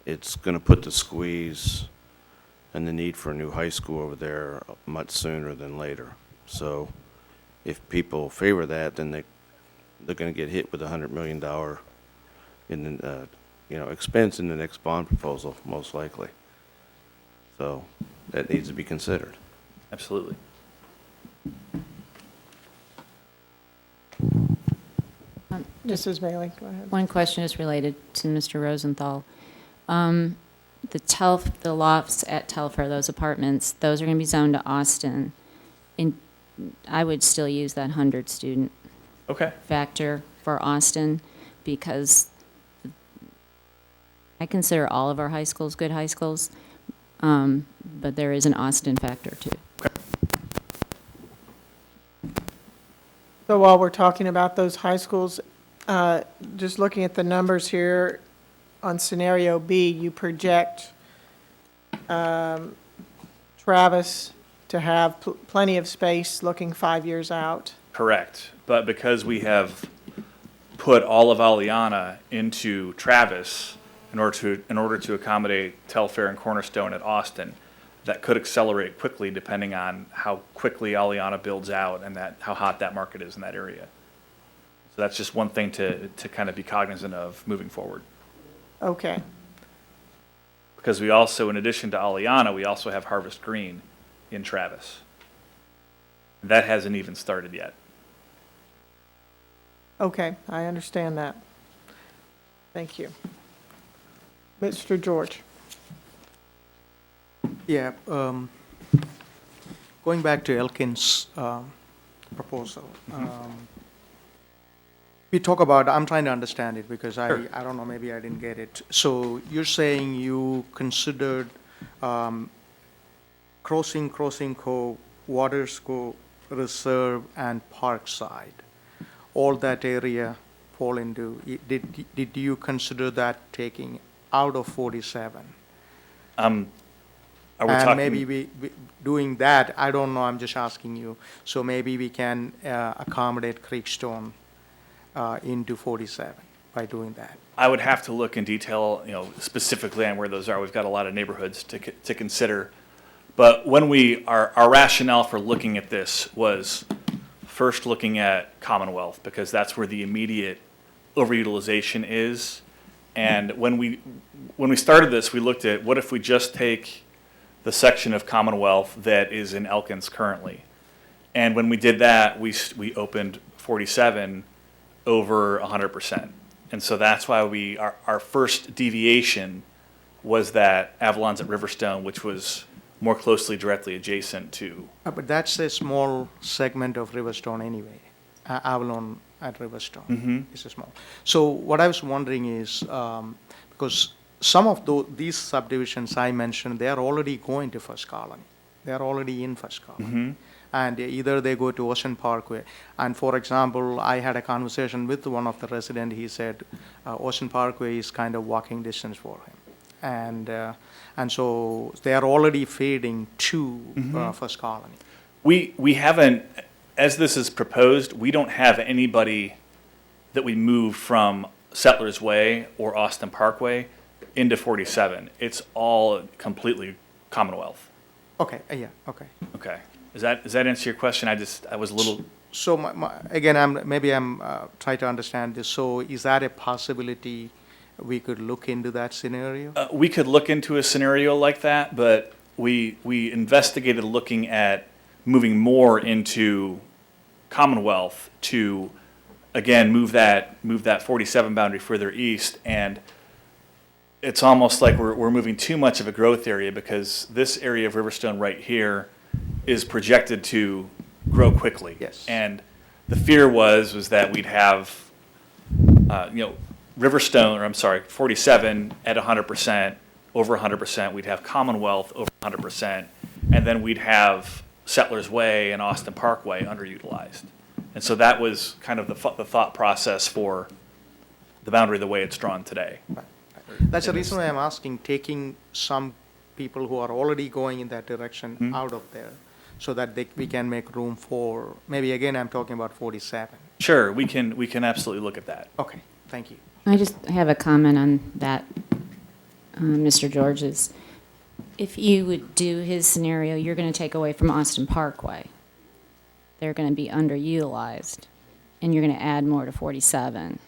it's going to put the squeeze and the need for a new high school over there much sooner than later. So if people favor that, then they're going to get hit with $100 million expense in the next bond proposal, most likely. So that needs to be considered. Absolutely. Mrs. Bailey, go ahead. One question is related to Mr. Rosenthal. The lofts at Telfair, those apartments, those are going to be zoned to Austin. And I would still use that 100-student Okay. factor for Austin because I consider all of our high schools good high schools, but there is an Austin factor too. So while we're talking about those high schools, just looking at the numbers here, on scenario B, you project Travis to have plenty of space looking 5 years out. Correct. But because we have put all of Aliana into Travis in order to accommodate Telfair and Cornerstone at Austin, that could accelerate quickly depending on how quickly Aliana builds out and how hot that market is in that area. So that's just one thing to kind of be cognizant of moving forward. Okay, Because we also, in addition to Aliana, we also have Harvest Green in Travis. That hasn't even started yet. okay, I understand that. Thank you. Mr. George? Yeah, going back to Elkin's proposal, we talk about, I'm trying to understand it because Sure. I don't know, maybe I didn't get it. So you're saying you considered Crossing Cove, Watersco Reserve, and Parkside. All that area fall into, did you consider that taking out of 47? Are we And talking? maybe we doing that, I don't know, I'm just asking you, so maybe we can accommodate Creekstone into 47 by doing that. I would have to look in detail, specifically on where those are. We've got a lot of neighborhoods to consider. But when our rationale for looking at this was first looking at Commonwealth, because that's where the immediate overutilization is. And when we started this, we looked at what if we just take the section of Commonwealth that is in Elkins currently. And when we did that, we opened 47 over 100%. And so that's why our first deviation was that Avalon's at Riverstone, which was more closely directly adjacent to. But that's a small segment of Riverstone anyway. Avalon at Riverstone is a small. So what I was wondering is, because some of these subdivisions I mentioned, they are already going to First Colony. They are already in First Colony. and either they go to Ocean Parkway. And for example, I had a conversation with one of the residents. He said Ocean Parkway is kind of walking distance for him. And so they are already feeding to First Colony. We haven't, as this is proposed, we don't have anybody that we moved from Settlers Way or Austin Parkway into 47. It's all completely Commonwealth. Okay, yeah, okay. Okay. Does that answer your question? I was a little, So again, I'm trying to understand this. So is that a possibility we could look into that scenario? we could look into a scenario like that, but we investigated looking at moving more into Commonwealth to, again, move that 47 boundary further east, and it's almost like we're moving too much of a growth area, because this area of Riverstone right here is projected to grow quickly. Yes. And the fear was that we'd have, Riverstone, or I'm sorry, 47 at 100%, over 100%. We'd have Commonwealth over 100%, and then we'd have Settlers Way and Austin Parkway underutilized. And so that was kind of the thought process for the boundary the way it's drawn today. That's the reason why I'm asking, taking some people who are already going in that direction out of there, so that we can make room for, maybe again, I'm talking about 47. Sure, we can absolutely look at that. Okay, thank you. I just have a comment on that, Mr. George's. If you would do his scenario, you're going to take away from Austin Parkway. They're going to be underutilized, and you're going to add more to 47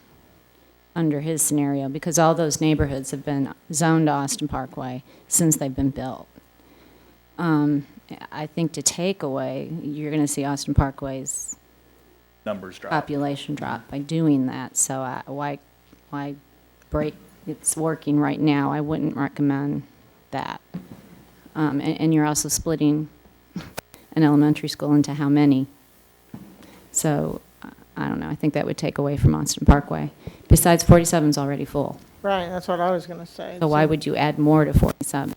under his scenario, because all those neighborhoods have been zoned to Austin Parkway since they've been built. I think to take away, you're going to see Austin Parkway's Numbers drop. population drop by doing that. So why break? It's working right now. I wouldn't recommend that. And you're also splitting an elementary school into how many? So I don't know. I think that would take away from Austin Parkway. Besides, 47 is already full. Right, that's what I was going to say. So why would you add more to 47?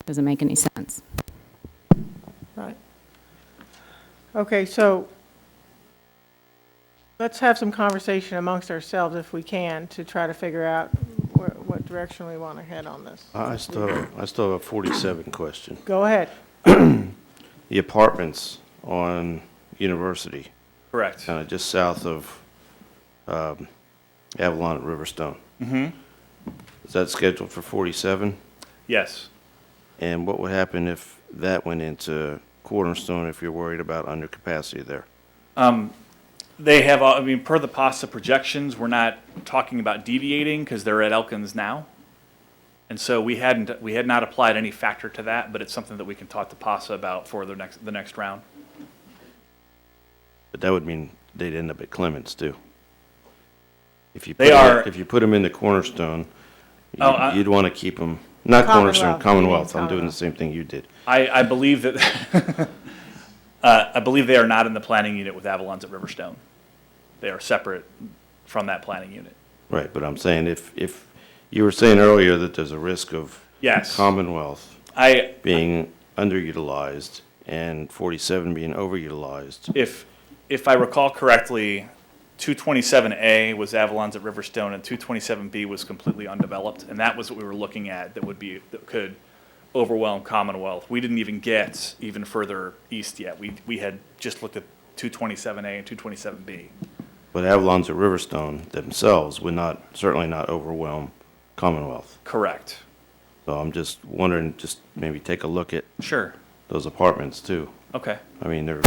Doesn't make any sense. Right. Okay, so let's have some conversation amongst ourselves if we can, to try to figure out what direction we want to head on this. I still have a 47 question. Go ahead. The apartments on University, Correct. kind of just south of Avalon at Riverstone. Mm-hmm. Is that scheduled for 47? Yes. And what would happen if that went into Cornerstone, if you're worried about undercapacity there? They have, I mean, per the PASA projections, we're not talking about deviating because they're at Elkins now. And so we had not applied any factor to that, but it's something that we can talk to PASA about for the next round. But that would mean they'd end up at Clements too. If you They put them into Cornerstone, Oh, you'd want to keep them, not Cornerstone, Commonwealth. Commonwealth. I'm doing the same thing you did. I believe that, I believe they are not in the planning unit with Avalon's at Riverstone. They are separate from that planning unit. Right, but I'm saying if you were saying earlier that there's a risk of Yes. Commonwealth I, being underutilized and 47 being overutilized. if I recall correctly, 227A was Avalon's at Riverstone, and 227B was completely undeveloped, and that was what we were looking at that could overwhelm Commonwealth. We didn't even get even further east yet. We had just looked at 227A and 227B. But Avalon's at Riverstone themselves would certainly not overwhelm Commonwealth. Correct. So I'm just wondering, just maybe take a look at Sure. those apartments too. Okay. I mean, they're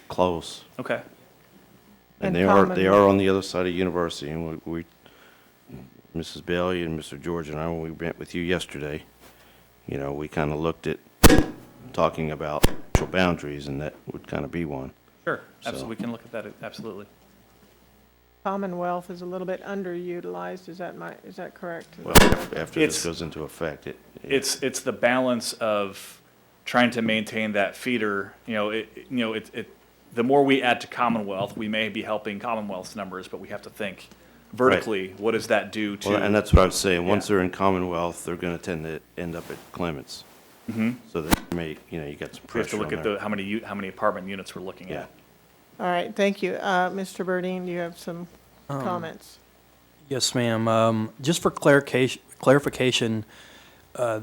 close. Okay. And And they are on the other side of University, and we Mrs. Bailey and Mr. George and I, when we met with you yesterday, we kind of looked at talking about actual boundaries, and that would kind of be one. Sure. So- Absolutely. We can look at that. Absolutely. Commonwealth is a little bit underutilized, is that correct? Well, after It's- this goes into effect, It's the balance of trying to maintain that feeder. The more we add to Commonwealth, we may be helping Commonwealth's numbers, but we have to think vertically. What does that do to? well, and that's what I was saying. Once Yeah. they're in Commonwealth, they're going to tend to end up at Clements. So that may, you got some We have to pressure look on at there. how many apartment units we're looking Yeah. at. All right, thank you. Mr. Burdine, do you have some comments? Yes, ma'am. Just for clarification,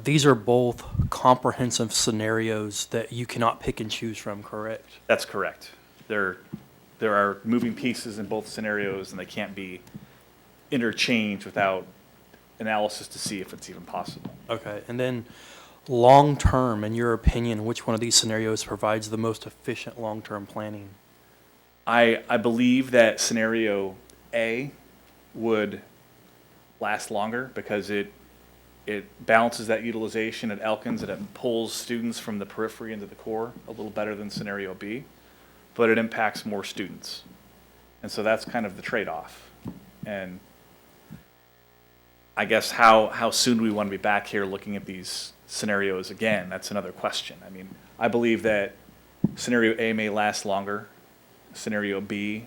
these are both comprehensive scenarios that you cannot pick and choose from, correct? That's correct. There are moving pieces in both scenarios, and they can't be interchanged without analysis to see if it's even possible. Okay, and then long-term, in your opinion, which one of these scenarios provides the most efficient long-term planning? I believe that scenario A would last longer because it balances that utilization at Elkins and it pulls students from the periphery into the core a little better than scenario B, but it impacts more students. And so that's kind of the trade-off. And I guess how soon do we want to be back here looking at these scenarios again? That's another question. I mean, I believe that scenario A may last longer. Scenario B,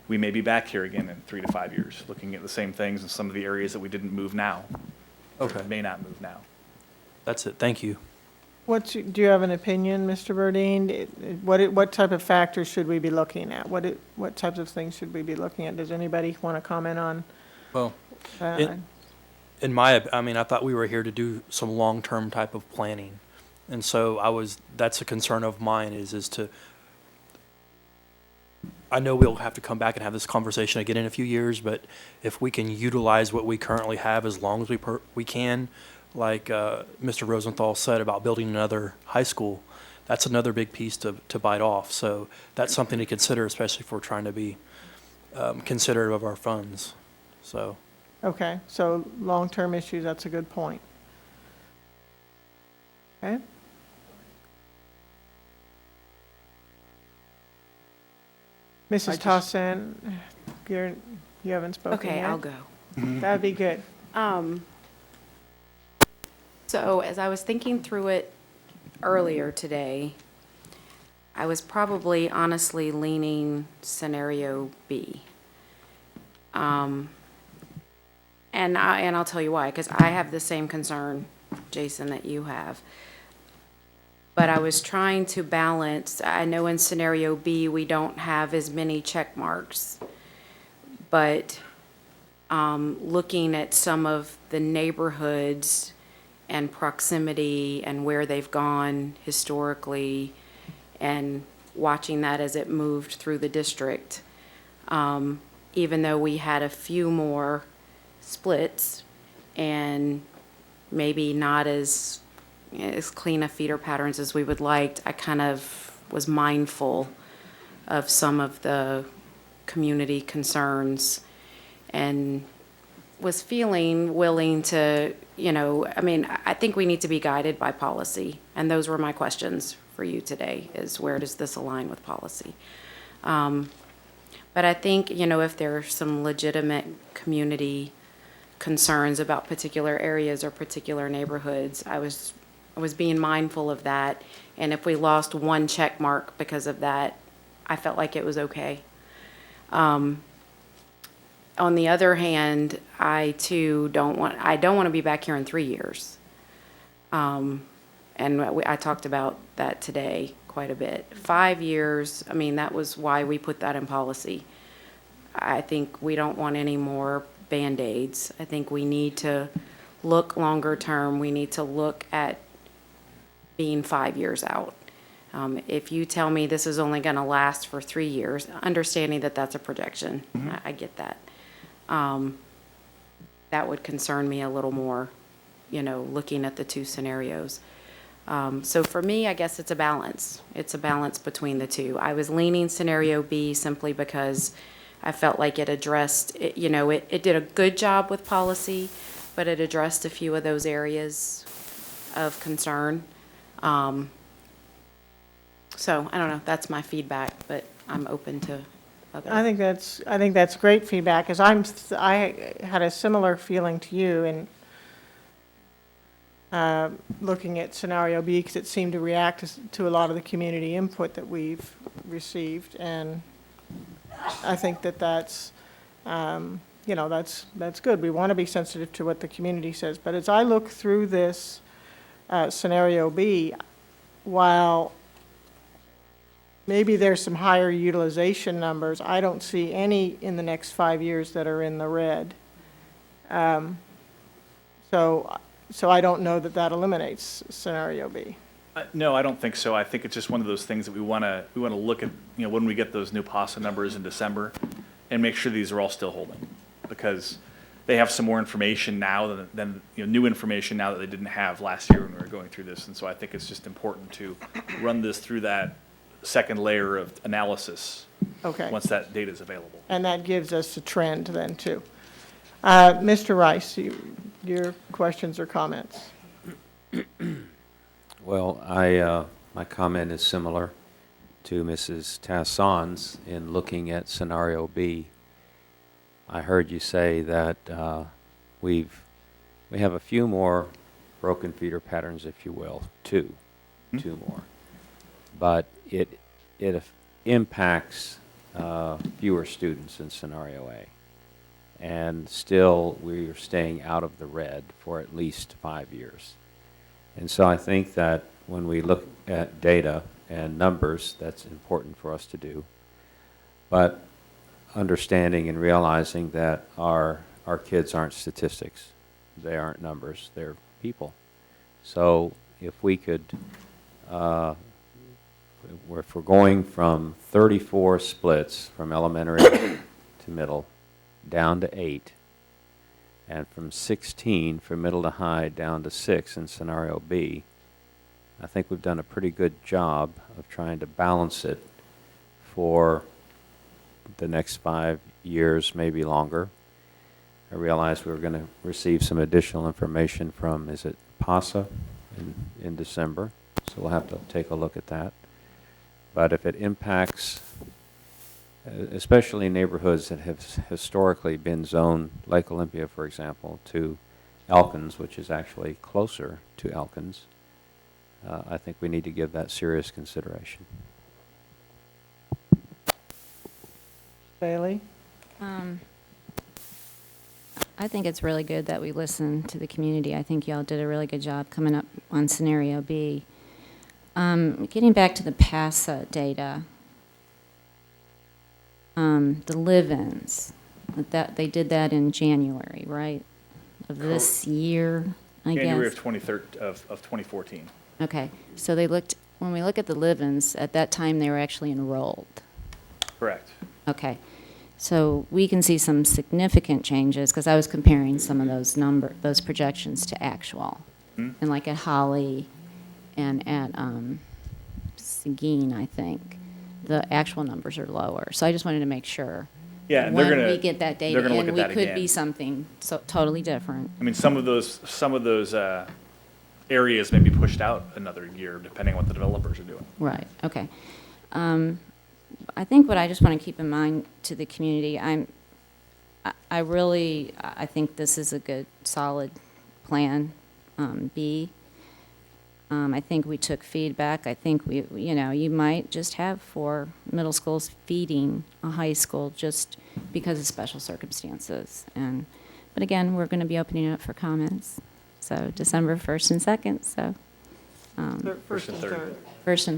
we may be back here again in 3 to 5 years, looking at the same things in some of the areas that we didn't move now. or Okay, May not move now. that's it. Thank you. Do you have an opinion, Mr. Burdine? What type of factors should we be looking at? What types of things should we be looking at? Does anybody want to comment on Well, that? It- I mean, I thought we were here to do some long-term type of planning. And so that's a concern of mine is to, I know we'll have to come back and have this conversation again in a few years, but if we can utilize what we currently have as long as we can, like Mr. Rosenthal said about building another high school, that's another big piece to bite off. So that's something to consider, especially if we're trying to be considerate of our funds. So, Okay, so long-term issues, that's a good point. Okay? Mrs. Tossin, you haven't spoken Okay, yet? I'll go. That'd be good. So as I was thinking through it earlier today, I was probably honestly leaning scenario B. And I'll tell you why, because I have the same concern, Jason, that you have. But I was trying to balance, I know in scenario B, we don't have as many check marks. But looking at some of the neighborhoods and proximity and where they've gone historically and watching that as it moved through the district, even though we had a few more splits and maybe not as clean of feeder patterns as we would like, I kind of was mindful of some of the community concerns and was feeling willing to, I mean, I think we need to be guided by policy. And those were my questions for you today, is where does this align with policy? But I think, if there are some legitimate community concerns about particular areas or particular neighborhoods, I was being mindful of that. And if we lost one check mark because of that, I felt like it was okay. On the other hand, I too don't want to be back here in 3 years. And I talked about that today quite a bit. 5 years, I mean, that was why we put that in policy. I think we don't want any more Band-Aids. I think we need to look longer term. We need to look at being 5 years out. If you tell me this is only going to last for 3 years, understanding that that's a projection, I get that. That would concern me a little more, looking at the two scenarios. So for me, I guess it's a balance. It's a balance between the two. I was leaning scenario B simply because I felt like it addressed, it did a good job with policy, but it addressed a few of those areas of concern. So I don't know, that's my feedback, but I'm open to other. I think that's great feedback, because I had a similar feeling to you in looking at scenario B, because it seemed to react to a lot of the community input that we've received, and I think that's good. We want to be sensitive to what the community says, but as I look through this, scenario B, while maybe there's some higher utilization numbers, I don't see any in the next 5 years that are in the red. So I don't know that that eliminates scenario B. No, I don't think so. I think it's just one of those things that we want to look at, when we get those new PASA numbers in December and make sure these are all still holding, because they have some more information now than new information now that they didn't have last year when we were going through this. And so I think it's just important to run this through that second layer of analysis Okay. once that data is available. And that gives us a trend then, too. Mr. Rice, your questions or comments? Well, my comment is similar to Mrs. Tasson's in looking at scenario B. I heard you say that we have a few more broken feeder patterns, if you will, two more, but it impacts fewer students in scenario A, and still we are staying out of the red for at least 5 years. And so I think that when we look at data and numbers, that's important for us to do. But understanding and realizing that our kids aren't statistics. They aren't numbers. They're people. So if we could, if we're going from 34 splits from elementary to middle down to 8, and from 16 from middle to high down to 6 in scenario B, I think we've done a pretty good job of trying to balance it for the next 5 years, maybe longer. I realized we were going to receive some additional information from, is it PASA in December? So we'll have to take a look at that. But if it impacts, especially neighborhoods that have historically been zoned, Lake Olympia, for example, to Elkins, which is actually closer to Elkins, I think we need to give that serious consideration. Bailey? I think it's really good that we listen to the community. I think y'all did a really good job coming up on scenario B. Getting back to the PASA data, the live-ins, that they did that in January, right? Of this year, I guess. January of 2014. Okay, so they looked, when we look at the live-ins, at that time they were actually enrolled. Correct. Okay, so we can see some significant changes, because I was comparing some of those projections to actual. And like at Holly and at Seguin, I think, the actual numbers are lower. So I just wanted to make sure. Yeah, and when we get that data they're gonna look in, at we that could again. be something so totally different. I mean, some of those areas may be pushed out another year, depending on what the developers are doing. Right, okay. I think what I just want to keep in mind to the community, I think this is a good, solid plan, B. I think we took feedback. I think you might just have 4 middle schools feeding a high school just because of special circumstances. But again, we're going to be opening it up for comments. So December 1st and 2nd, so. First and third. First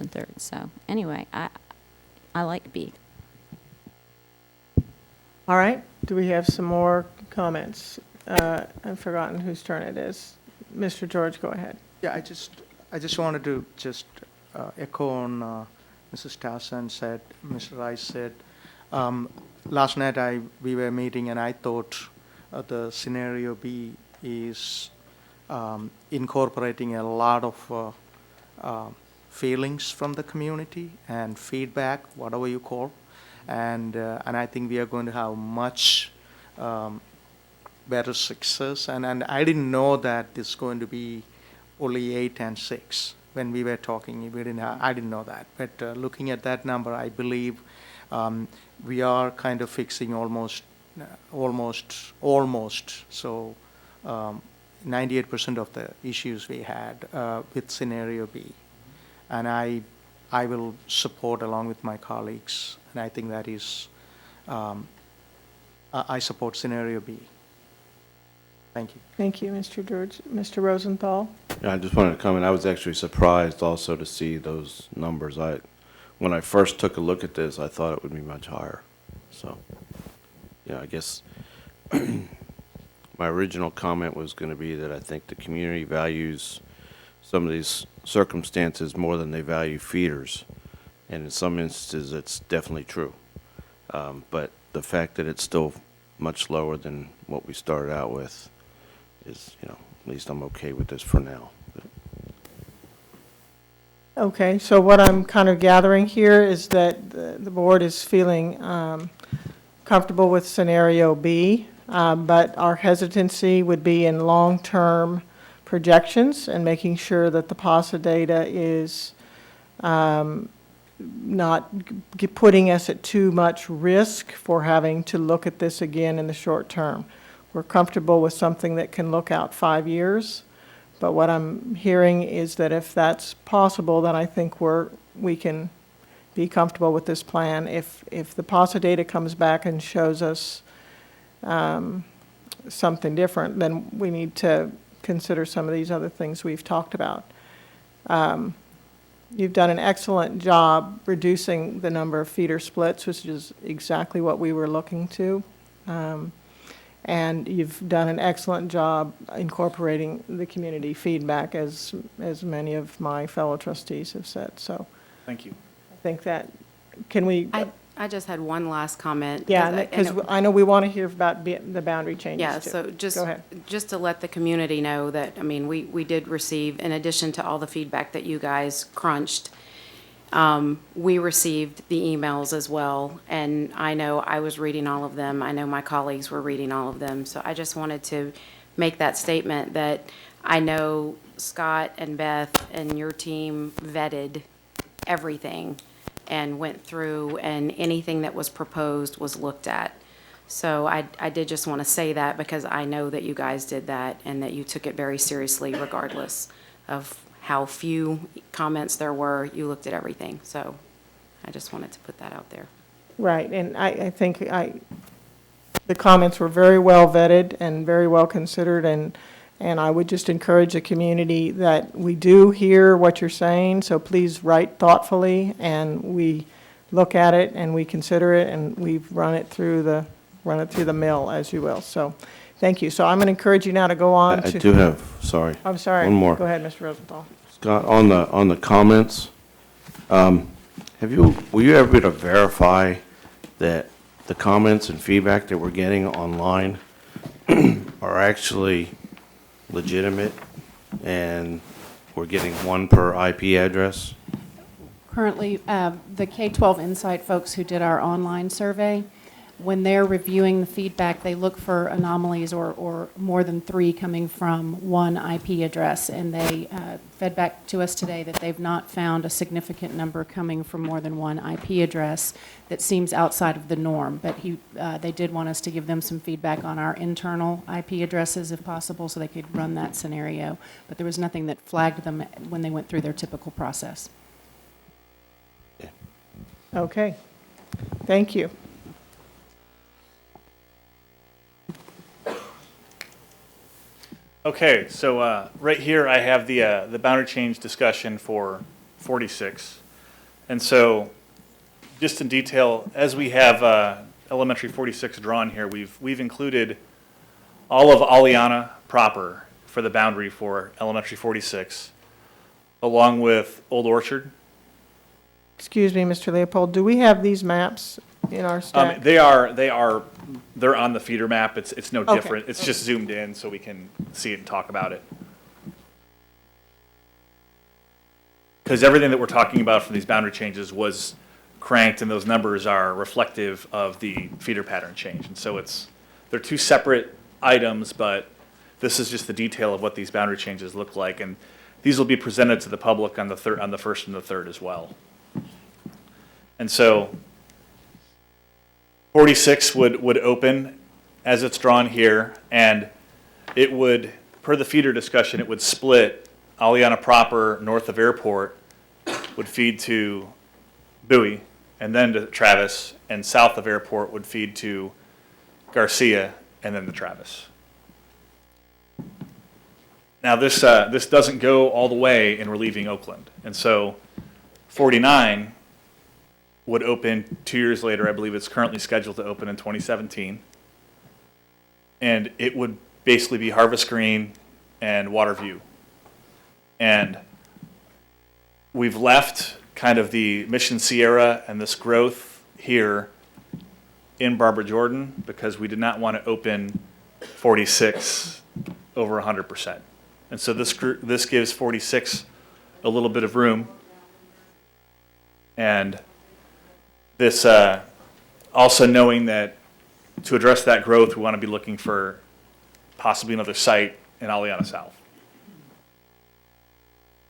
and third. So anyway, I like B. All right, do we have some more comments? I've forgotten whose turn it is. Mr. George, go ahead. Yeah, I just wanted to echo on Mrs. Tasson said, Mr. Rice said. Last night we were meeting and I thought the scenario B is incorporating a lot of feelings from the community and feedback, whatever you call, and I think we are going to have much better success. And I didn't know that this is going to be only 8 and 6 when we were talking. I didn't know that. But looking at that number, I believe we are kind of fixing almost. So 98% of the issues we had with scenario B, and I will support along with my colleagues, and I think that is I support scenario B. Thank you. Thank you, Mr. George. Mr. Rosenthal? Yeah, I just wanted to comment, I was actually surprised also to see those numbers. When I first took a look at this, I thought it would be much higher. So, yeah, I guess my original comment was going to be that I think the community values some of these circumstances more than they value feeders. And in some instances, it's definitely true. But the fact that it's still much lower than what we started out with is, at least I'm okay with this for now. Okay, so what I'm kind of gathering here is that the board is feeling comfortable with scenario B, but our hesitancy would be in long-term projections and making sure that the PASA data is not putting us at too much risk for having to look at this again in the short term. We're comfortable with something that can look out 5 years, but what I'm hearing is that if that's possible, then I think we can be comfortable with this plan. If the PASA data comes back and shows us something different, then we need to consider some of these other things we've talked about. You've done an excellent job reducing the number of feeder splits, which is exactly what we were looking to. And you've done an excellent job incorporating the community feedback, as many of my fellow trustees have said. So Thank you. I think that, can we? I just had one last comment. Yeah, because I know we want to hear about the boundary changes Yeah, too. so just, Go ahead. just to let the community know that, I mean, we did receive, in addition to all the feedback that you guys crunched, we received the emails as well, and I know I was reading all of them. I know my colleagues were reading all of them. So I just wanted to make that statement that I know Scott and Beth and your team vetted everything and went through, and anything that was proposed was looked at. So I did just want to say that, because I know that you guys did that and that you took it very seriously regardless of how few comments there were. You looked at everything. So I just wanted to put that out there. Right, and I think the comments were very well vetted and very well considered, and I would just encourage the community that we do hear what you're saying, so please write thoughtfully, and we look at it and we consider it, and we've run it through the mill, as you will. So, thank you. So I'm going to encourage you now to go on I to. do have, sorry. I'm sorry. One more. Go ahead, Mr. Rosenthal. Scott, on the comments, were you able to verify that the comments and feedback that we're getting online are actually legitimate, and we're getting one per IP address? Currently, the K-12 Insight folks who did our online survey, when they're reviewing the feedback, they look for anomalies or more than 3 coming from one IP address, and they fed back to us today that they've not found a significant number coming from more than one IP address that seems outside of the norm. But they did want us to give them some feedback on our internal IP addresses, if possible, so they could run that scenario. But there was nothing that flagged them when they went through their typical process. Okay. Thank you. Okay, so right here I have the boundary change discussion for 46. And so, just in detail, as we have elementary 46 drawn here, we've included all of Aliana proper for the boundary for elementary 46, along with Old Orchard. Excuse me, Mr. Leopold, do we have these maps in our stack? They're on the feeder map. It's no Okay. different. It's just zoomed in so we can see it and talk about it. Because everything that we're talking about for these boundary changes was cranked, and those numbers are reflective of the feeder pattern change. And so they're 2 separate items, but this is just the detail of what these boundary changes look like. And these will be presented to the public on the 1st and the 3rd as well. And so 46 would open as it's drawn here, and it would, per the feeder discussion, it would split Aliana proper north of Airport would feed to Bowie and then to Travis, and south of Airport would feed to Garcia and then to Travis. Now, this doesn't go all the way in relieving Oakland. And so 49 would open 2 years later. I believe it's currently scheduled to open in 2017. And it would basically be Harvest Green and Waterview. And we've left kind of the Mission Sierra and this growth here in Barbara Jordan because we did not want to open 46 over 100%. And so this gives 46 a little bit of room. And this also knowing that to address that growth, we want to be looking for possibly another site in Aliana South.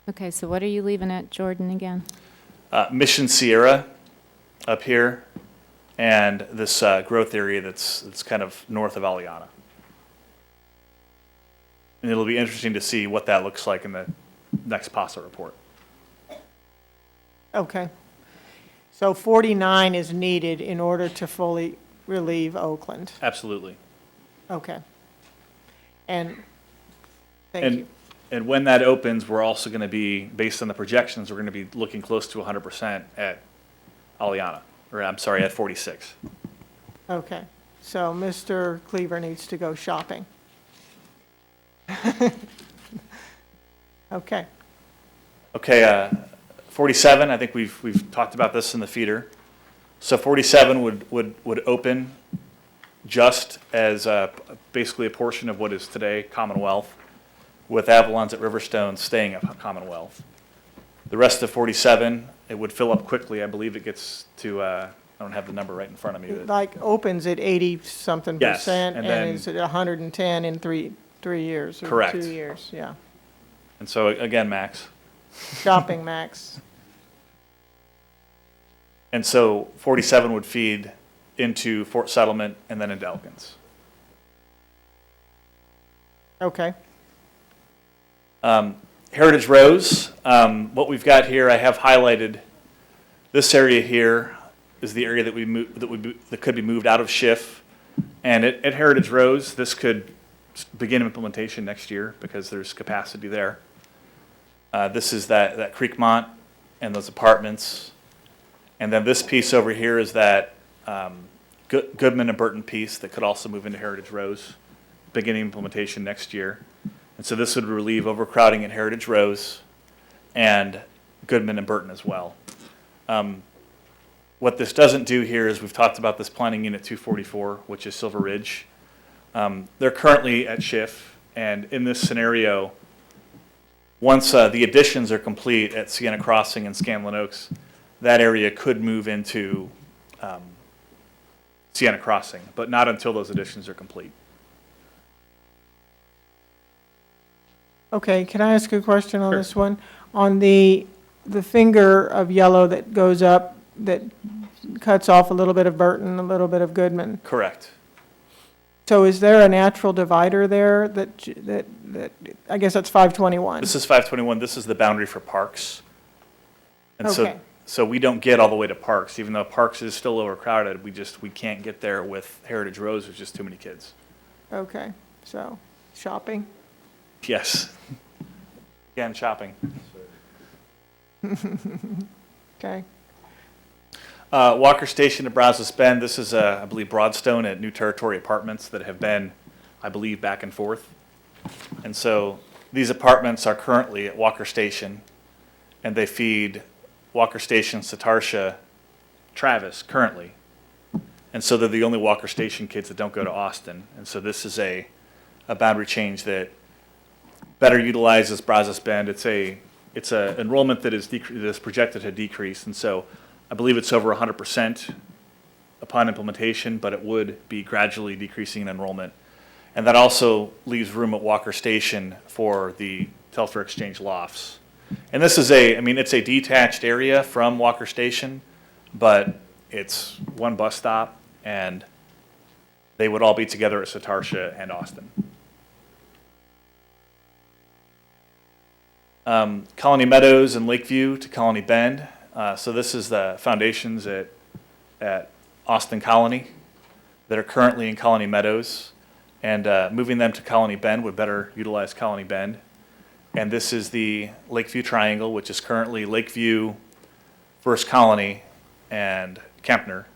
Okay, so what are you leaving at Jordan again? Mission Sierra up here, and this growth area that's kind of north of Aliana. And it'll be interesting to see what that looks like in the next PASA report. Okay. So 49 is needed in order to fully relieve Oakland. Absolutely. Okay. And, thank you. And when that opens, we're also going to be, based on the projections, we're going to be looking close to 100% at Aliana, or I'm sorry, at 46. Okay. So Mr. Cleaver needs to go shopping. Okay. Okay, 47, I think we've talked about this in the feeder. So 47 would open just as basically a portion of what is today Commonwealth, with Avalon's at Riverstone staying at Commonwealth. The rest of 47, it would fill up quickly. I believe it gets to, I don't have the number right in front of me. It like opens at 80-something Yes, percent and and then- is at 110 in three years or Correct. 2 years, yeah. And so again, Max. Shopping max. And so 47 would feed into Fort Settlement and then into Elkins. Okay. Heritage Rose, what we've got here, I have highlighted. This area here is the area that could be moved out of Schiff. And at Heritage Rose, this could begin implementation next year because there's capacity there. This is that Creekmont and those apartments. And then this piece over here is that Goodman and Burton piece that could also move into Heritage Rose, beginning implementation next year. And so this would relieve overcrowding at Heritage Rose and Goodman and Burton as well. What this doesn't do here is we've talked about this planning unit 244, which is Silver Ridge. They're currently at Schiff, and in this scenario, once the additions are complete at Sienna Crossing and Scanlon Oaks, that area could move into Sienna Crossing, but not until those additions are complete. Okay, can I ask a question on Sure. this one? On the finger of yellow that goes up, that cuts off a little bit of Burton, a little bit of Goodman. Correct. So is there a natural divider there that I guess that's 521? This is 521. This is the boundary for Parks. And Okay. so we don't get all the way to Parks, even though Parks is still overcrowded. We can't get there with Heritage Rose. There's just too many kids. Okay, so shopping? Yes. Again, shopping. Okay. Walker Station to Brazos Bend. This is, I believe, Broadstone at New Territory Apartments that have been, I believe, back and forth. And so these apartments are currently at Walker Station, and they feed Walker Station, Satartia, Travis currently. And so they're the only Walker Station kids that don't go to Austin. And so this is a boundary change that better utilizes Brazos Bend. It's a enrollment that is projected to decrease, and so I believe it's over 100% upon implementation, but it would be gradually decreasing in enrollment. And that also leaves room at Walker Station for the Telfair Exchange lofts. And this is it's a detached area from Walker Station, but it's one bus stop, and they would all be together at Satartia and Austin. Colony Meadows and Lakeview to Colony Bend. So this is the foundations at Austin Colony that are currently in Colony Meadows. And moving them to Colony Bend would better utilize Colony Bend. And this is the Lakeview Triangle, which is currently Lakeview, First Colony, and Kempner.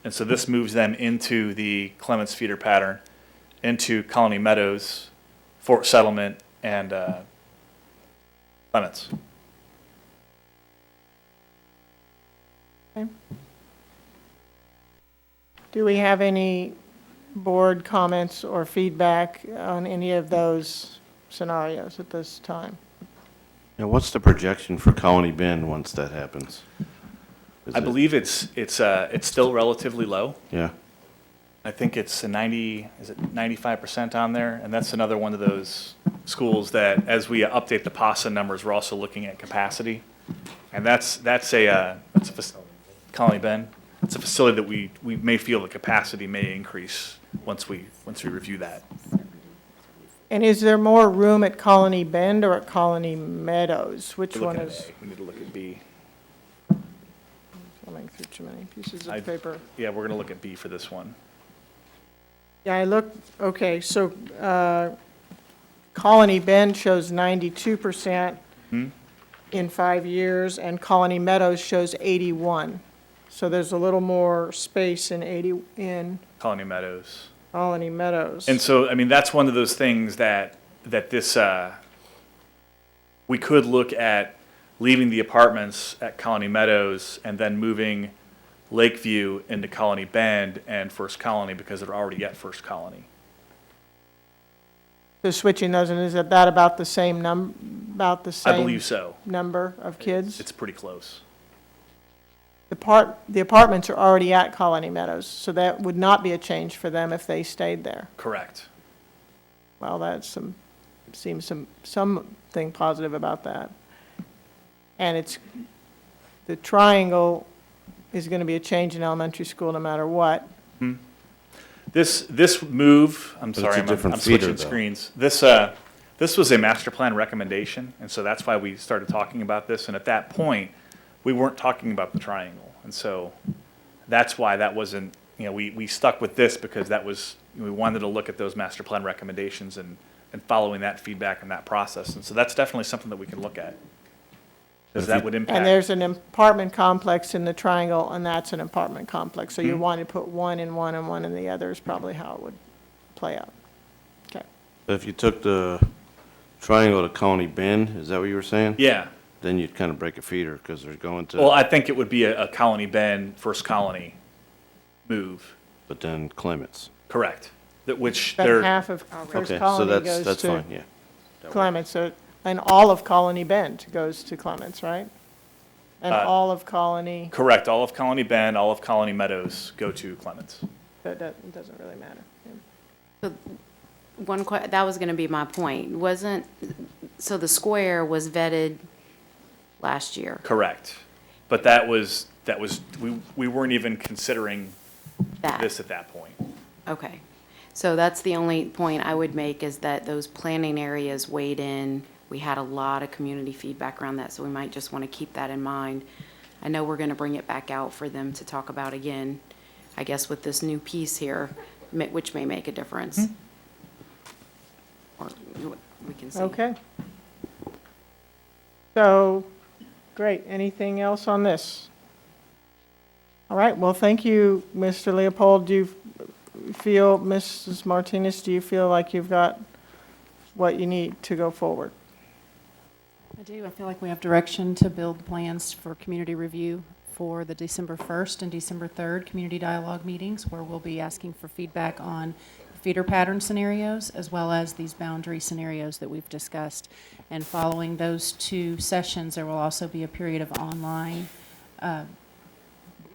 And so this moves them into the Clements feeder pattern, into Colony Meadows, Fort Settlement, and Clements. Do we have any board comments or feedback on any of those scenarios at this time? Now, what's the projection for Colony Bend once that happens? Is I it- believe it's still relatively low. Yeah, I think it's a 95% on there? And that's another one of those schools that, as we update the PASA numbers, we're also looking at capacity. And that's Colony Bend. It's a facility that we may feel the capacity may increase once we review that. And is there more room at Colony Bend or at Colony Meadows? Which We're one looking at is, A. We need to look at B. coming through too many pieces I- of paper? Yeah, we're gonna look at B for this one. Yeah, I looked, okay, so Colony Bend shows 92% Hmm? in 5 years, and Colony Meadows shows 81. So there's a little more space in Colony Meadows. Colony Meadows. And so, I mean, that's one of those things that this, we could look at leaving the apartments at Colony Meadows and then moving Lakeview into Colony Bend and First Colony because they're already at First Colony. So switching those, and is that about the same about the I same believe so. number of kids? It's pretty close. The apartments are already at Colony Meadows, so that would not be a change for them if they stayed there. Correct. Well, that's seems something positive about that. And the triangle is going to be a change in elementary school no matter what. This move, I'm But it's sorry, a I'm different feeder, switching though. screens. This was a master plan recommendation, and so that's why we started talking about this. And at that point, we weren't talking about the triangle. And so that's why that wasn't, we stuck with this because we wanted to look at those master plan recommendations and following that feedback and that process. And so that's definitely something that we can look at. Because that would impact. And there's an apartment complex in the triangle, and that's an apartment complex. So you want to put one in one and one in the other is probably how it would play out. Okay. if you took the triangle to Colony Bend, is that what you were saying? Yeah. Then you'd kind of break a feeder, because they're going to. Well, I think it would be a Colony Bend, First Colony move. But then Clements. Correct. Which About they're, half of First Okay, so Colony goes that's to fine, yeah. Clements, and all of Colony Bend goes to Clements, right? And all of Colony, correct. All of Colony Bend, all of Colony Meadows go to Clements. that doesn't really matter. That was going to be my point. So the square was vetted last year? Correct. But we weren't even considering That. this at that point. Okay. So that's the only point I would make, is that those planning areas weighed in. We had a lot of community feedback around that, so we might just want to keep that in mind. I know we're going to bring it back out for them to talk about again, I guess with this new piece here, which may make a difference. Or we can see. Okay. So, great. Anything else on this? All right, well, thank you, Mr. Leopold. Do you feel, Mrs. Martinez, do you feel like you've got what you need to go forward? I do. I feel like we have direction to build plans for community review for the December 1st and December 3rd community dialogue meetings, where we'll be asking for feedback on feeder pattern scenarios as well as these boundary scenarios that we've discussed. And following those two sessions, there will also be a period of online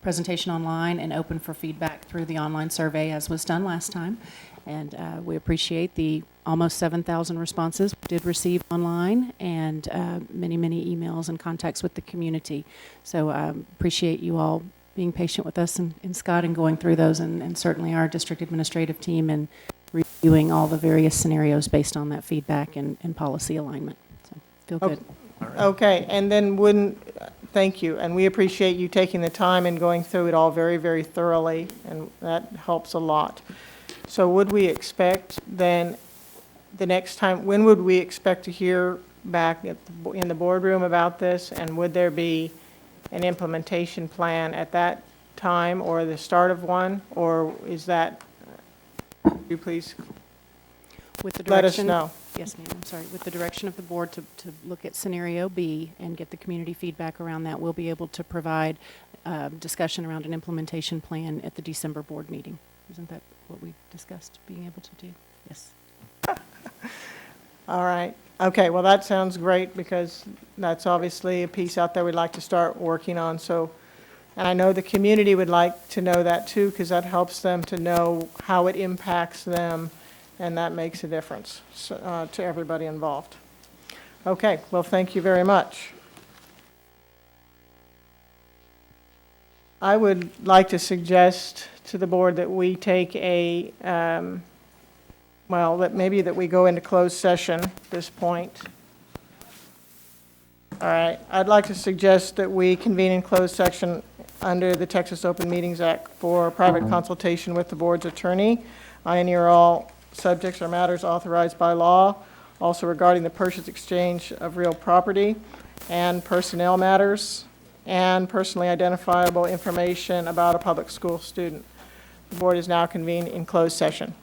presentation online and open for feedback through the online survey, as was done last time. And we appreciate the almost 7,000 responses we did receive online, and many, many emails and contacts with the community. So appreciate you all being patient with us and Scott and going through those, and certainly our district administrative team and reviewing all the various scenarios based on that feedback and policy alignment. So feel good. Okay, and then thank you, and we appreciate you taking the time and going through it all very, very thoroughly, and that helps a lot. So would we expect then, the next time, when would we expect to hear back in the boardroom about this? And would there be an implementation plan at that time or the start of one? Or is that, you please With the let us direction. know? Yes, ma'am, I'm sorry. With the direction of the board to look at scenario B and get the community feedback around that, we'll be able to provide discussion around an implementation plan at the December board meeting. Isn't that what we discussed, being able to do? Yes. All right. Okay, well, that sounds great because that's obviously a piece out there we'd like to start working on. So, and I know the community would like to know that too because that helps them to know how it impacts them, and that makes a difference to everybody involved. Okay, well, thank you very much. I would like to suggest to the board that we take a, maybe that we go into closed session at this point. All right, I'd like to suggest that we convene in closed session under the Texas Open Meetings Act for private consultation with the board's attorney on any or all subjects or matters authorized by law, also regarding the purchase exchange of real property and personnel matters, and personally identifiable information about a public school student. The board is now convened in closed session.